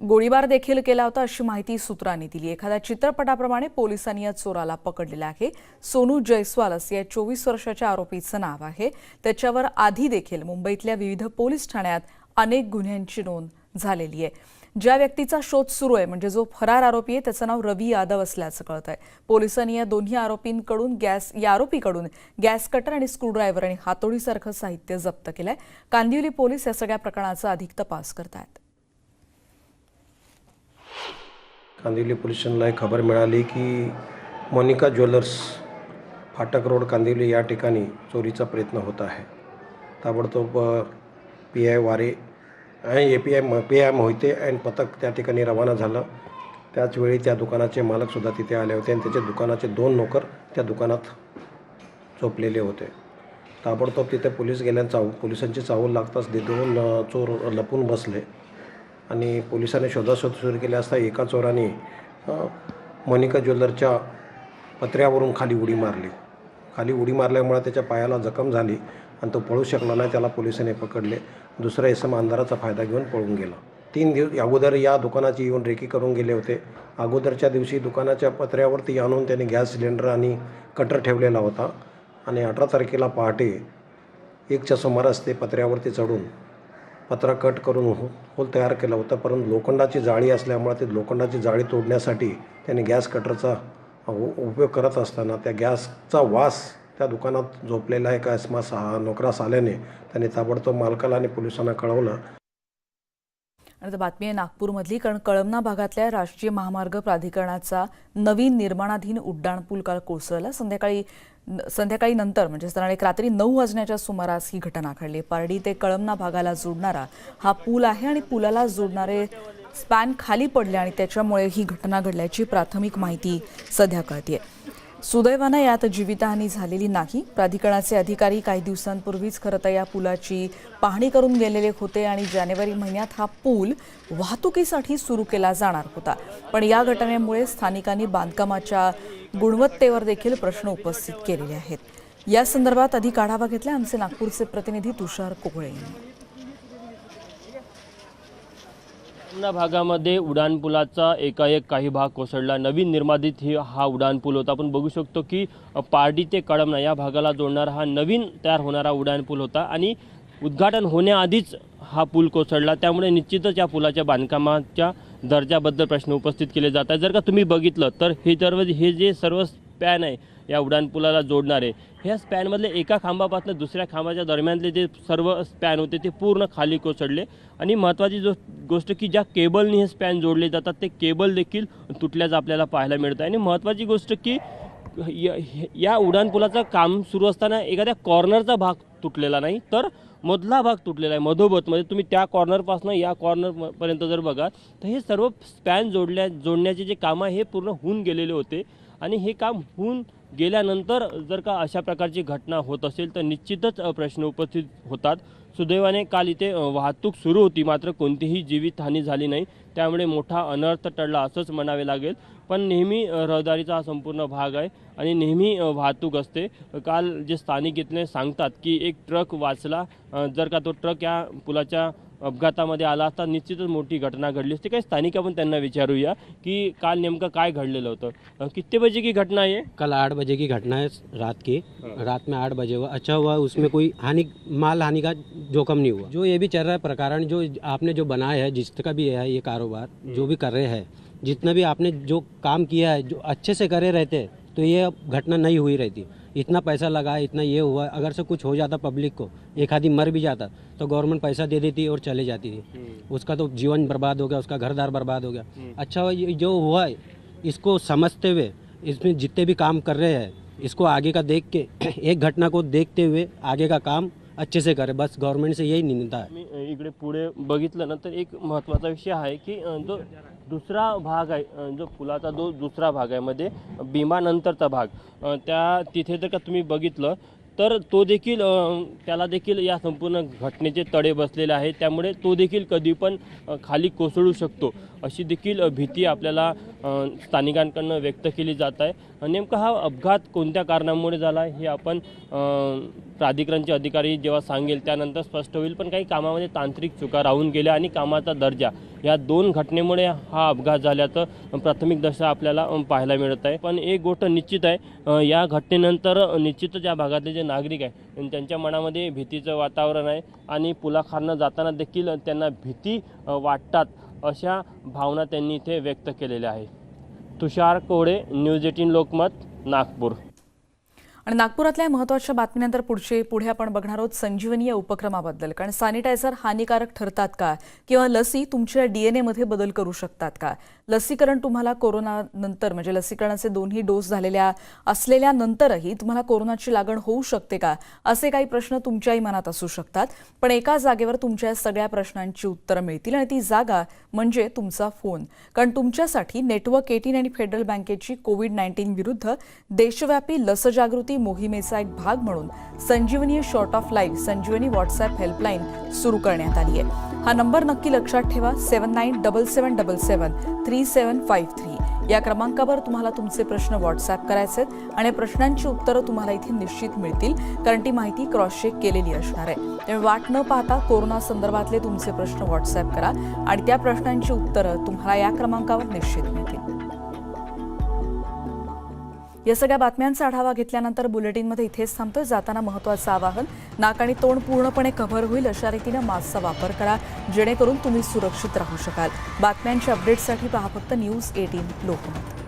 गोळीबार देखील केला होता अशी माहिती सूत्रांनी दिली. एखाद्या चित्रपटाप्रमाणे पोलिसांनी या चोराला पकडलेलं आहे. सोनू जयस्वाल असं या 24 वर्षाच्या आरोपीचं नाव आहे. त्याच्यावर आधी देखील मुंबईतल्या विविध पोलीस ठाण्यात अनेक गुन्ह्यांची नोंद झालेली आहे. ज्या व्यक्तीचा शोध सुरू आहे म्हणजे जो फरार आरोपी आहे त्याचं नाव रवी यादव असल्याचं कळत आहे. पोलिसांनी या दोन्ही आरोपींकडून गॅस कटर आणि स्क्रूड्रायव्हर आणि हातोडीसारखं साहित्य जप्त केलंय. कांदिवली पोलीस या सगळ्या प्रकरणाचा अधिक तपास करत आहेत. कांदिवली पोलीस स्टेशनला एक खबर मिळाली की मोनिका ज्वेलर्स फाटक रोड कांदिवली या ठिकाणी चोरीचा प्रयत्न होत आहे. ताबडतोब PI वारे आणि PI मोहिते आणि पथक त्या ठिकाणी रवाना झालं. त्याचवेळी त्या दुकानाचे मालकसुद्धा तिथे आले होते आणि त्याचे दुकानाचे 2 नोकर त्या दुकानात झोपलेले होते. ताबडतोब तिथे पोलीस पोलिसांची चाहूल लागताच 2 चोर लपून बसले आणि पोलिसांनी शोधाशोध सुरू केली असता एका चोराने मोनिका ज्वेलरच्या पत्र्यावरून खाली उडी मारल्यामुळे त्याच्या पायाला जखम झाली आणि तो पळू शकला नाही. त्याला पोलिसांनी पकडले. दुसरा इसम अंधाराचा फायदा घेऊन पळून गेला. 3 दिवस अगोदर या दुकानाची येऊन रेकी करून गेले होते. अगोदरच्या दिवशी दुकानाच्या पत्र्यावरती आणून त्याने गॅस सिलेंडर आणि कटर ठेवलेला होता आणि 18 तारखेला पहाटे 1च्या सुमारास ते पत्र्यावरती चढून पत्रा कट करून होल तयार केला होता. परंतु लोखंडाची जाळी असल्यामुळे ते लोखंडाची जाळी तोडण्यासाठी त्याने गॅस कटरचा उपयोग करत असताना त्या गॅसचा वास त्या दुकानात झोपलेला एका नोकरास आल्याने त्याने ताबडतोब मालकाला आणि पोलिसांना कळवलं. आणि बातमी आहे नागपूरमधली, कारण कळमना भागातल्या राष्ट्रीय महामार्ग प्राधिकरणाचा नवीन निर्माणाधीन उड्डाणपूल काल कोसळला. संध्याकाळी नंतर म्हणजे रात्री 9 वाजण्याच्या सुमारास ही घटना घडली. पारडी ते कळमना भागाला जोडणारा हा पूल आहे आणि पुलाला जोडणारे स्पॅन खाली पडले आणि त्याच्यामुळे ही घटना घडल्याची प्राथमिक माहिती सध्या कळतेय. सुदैवानं यात जीवितहानी झालेली नाही. प्राधिकरणाचे अधिकारी काही दिवसांपूर्वीच खरं तर या पुलाची पाहणी करून गेलेले होते आणि जानेवारी महिन्यात हा पूल वाहतुकीसाठी सुरू केला जाणार होता. पण या घटनेमुळे स्थानिकांनी बांधकामाच्या गुणवत्तेवर देखील प्रश्न उपस्थित केलेले आहेत. या संदर्भात अधिक आढावा घेतला आमचे नागपूरचे प्रतिनिधी तुषार कोगळे यांनी. भागामध्ये उड्डाणपुलाचा एकाएक काही भाग कोसळला. नवीन निर्मित हा उड्डाणपूल होता. आपण बघू शकतो की पारडी ते कळमना या भागाला जोडणारा हा नवीन तयार होणारा उड्डाणपूल होता आणि उद्घाटन होण्याआधीच हा पूल कोसळला. त्यामुळे निश्चितच या पुलाच्या बांधकामाच्या दर्जाबद्दल प्रश्न उपस्थित केले जात आहेत. जर का तुम्ही बघितलं तर हे जे सर्व स्पॅन आहे या उड्डाणपुलाला जोडणारे, ह्या स्पॅनमधले एका खांबापासून दुसऱ्या खांबाच्या दरम्यानले जे सर्व स्पॅन होते ते पूर्ण खाली कोसळले. आणि महत्त्वाची गोष्ट की ज्या केबलनी हे स्पॅन जोडले जातात ते केबल देखील तुटल्याचं आपल्याला पाहायला मिळतं आहे. आणि महत्त्वाची गोष्ट की या उड्डाणपुलाचं काम सुरू असताना एखाद्या कॉर्नरचा भाग तुटलेला नाही, तर मधला भाग तुटलेला आहे. मधोमध तुम्ही त्या कॉर्नरपासून या कॉर्नरपर्यंत जर बघा तर हे सर्व स्पॅन जोडण्याचे जे काम आहे हे पूर्ण होऊन गेलेले होते. आणि हे काम होऊन गेल्यानंतर जर का अशा प्रकारची घटना होत असेल तर निश्चितच प्रश्न उपस्थित होतात. सुदैवाने काल इथे वाहतूक सुरू होती, मात्र कोणतीही जीवितहानी झाली नाही. त्यामुळे मोठा अनर्थ टळला असंच म्हणावे लागेल. पण नेहमी रहदारीचा हा संपूर्ण भाग आहे आणि नेहमी वाहतूक असते. काल जे स्थानिक इथले सांगतात की एक ट्रक वाचला. जर का तो ट्रक या पुलाच्या अपघातामध्ये आला असता निश्चितच मोठी घटना घडली असती. काही स्थानिक आपण त्यांना विचारूया की काल नेमकं काय घडलेलं होतं. कितने बजे की घटना है? कल 8 बजे की घटना है रात में 8 बजे हुआ. अच्छा हुआ उसमें कोई माल हानि का जोखम नहीं हुआ. जो ये भी चल रहा है प्रकरण जो आपने जो बनाया है जिसका भी है ये कारोबार जो भी कर रहे हैं जितना भी आपने जो काम किया है, जो अच्छे से करे रहते तो ये घटना नहीं हुई रहती। इतना पैसा लगा, इतना ये हुआ, अगर से कुछ हो जाता पब्लिक को, एक आदमी मर भी जाता तो गवर्नमेंट पैसा दे देती और चले जाती थी। उसका तो जीवन बर्बाद हो गया, उसका घर दार बर्बाद हो गया। अच्छा, ये जो हुआ है इसको समझते हुए इसमें जितने भी काम कर रहे हैं इसको आगे का देख के, एक घटना को देखते हुए आगे का काम अच्छे से करे, बस गवर्नमेंट से यही निंदा है। मी इकडे पुढे बघितलं ना तर एक महत्त्वाचा विषय आहे की जो दुसरा भाग आहे, जो पुलाचा जो दुसरा भाग आहे मध्ये भीमानंतरचा भाग, त्या तिथे जर का तुम्ही बघितलं तर तो देखील त्याला देखील या संपूर्ण घटनेचे तडे बसलेले आहेत। त्यामुळे तो देखील कधी पण खाली कोसळू शकतो अशी देखील भीती आपल्याला स्थानिकांकडून व्यक्त केली जात आहे। नेमका हा अपघात कोणत्या कारणामुळे झाला हे आपण प्राधिकरणचे अधिकारी जेव्हा सांगेल त्यानंतर स्पष्ट होईल, पण काही कामामध्ये तांत्रिक चुका राहून गेल्या आणि कामाचा दर्जा या दोन घटनेमुळे हा अपघात झाल्याचं प्राथमिक दशा आपल्याला पाहायला मिळत आहे। पण एक गोष्ट निश्चित आहे, या घटनेनंतर निश्चितच या भागातले जे नागरिक आहे त्यांच्या मनामध्ये भीतीचं वातावरण आहे आणि पुलाखालनं जाताना देखील त्यांना भीती वाटतात अशा भावना त्यांनी इथे व्यक्त केलेल्या आहे। तुषार कोडे, न्यूज 18 लोकमत, नागपूर। आणि नागपुरातल्या महत्त्वाच्या बातमीनंतर पुढे आपण बघणार आहोत संजीवनी या उपक्रमाबद्दल। कारण सॅनिटायझर हानिकारक ठरतात का, किंवा लसी तुमच्या DNA मध्ये बदल करू शकतात का, लसीकरण तुम्हाला कोरोना नंतर म्हणजे लसीकरणाचे 2ही डोस झालेल्या असलेल्यानंतरही तुम्हाला कोरोनाची लागण होऊ शकते का, असे काही प्रश्न तुमच्याही मनात असू शकतात। पण एका जागेवर तुमच्या सगळ्या प्रश्नांची उत्तरं मिळतील आणि ती जागा म्हणजे तुमचा फोन। कारण तुमच्यासाठी नेटवर्क 18 आणि फेडरल बँकेची कोविड-19 विरुद्ध देशव्यापी लस जागृती मोहिमेचा एक भाग म्हणून Sanjeevani short of life Sanjeevani WhatsApp helpline सुरू करण्यात आली आहे। हा नंबर नक्की लक्षात ठेवा, 7977773753 या क्रमांकावर तुम्हाला तुमचे प्रश्न व्हॉट्सअप करायचे आणि प्रश्नांची उत्तरं तुम्हाला इथे निश्चित मिळतील, कारण ती माहिती क्रॉस चेक केलेली असणार आहे। त्यामुळे वाट न पाहता कोरोना संदर्भातले तुमचे प्रश्न व्हॉट्सअप करा आणि त्या प्रश्नांची उत्तरं तुम्हाला या क्रमांकावर निश्चित मिळतील। या सगळ्या बातम्यांचा आढावा घेतल्यानंतर बुलेटिनमध्ये इथेच थांबतोय। जाताना महत्त्वाचं आवाहन, नाक आणि तोंड पूर्णपणे कव्हर होईल अशा रीतीने मास्कचा वापर करा, जेणेकरून तुम्ही सुरक्षित राहू शकाल। बातम्यांच्या अपडेट्ससाठी पहा फक्त न्यूज 18 लोकमत।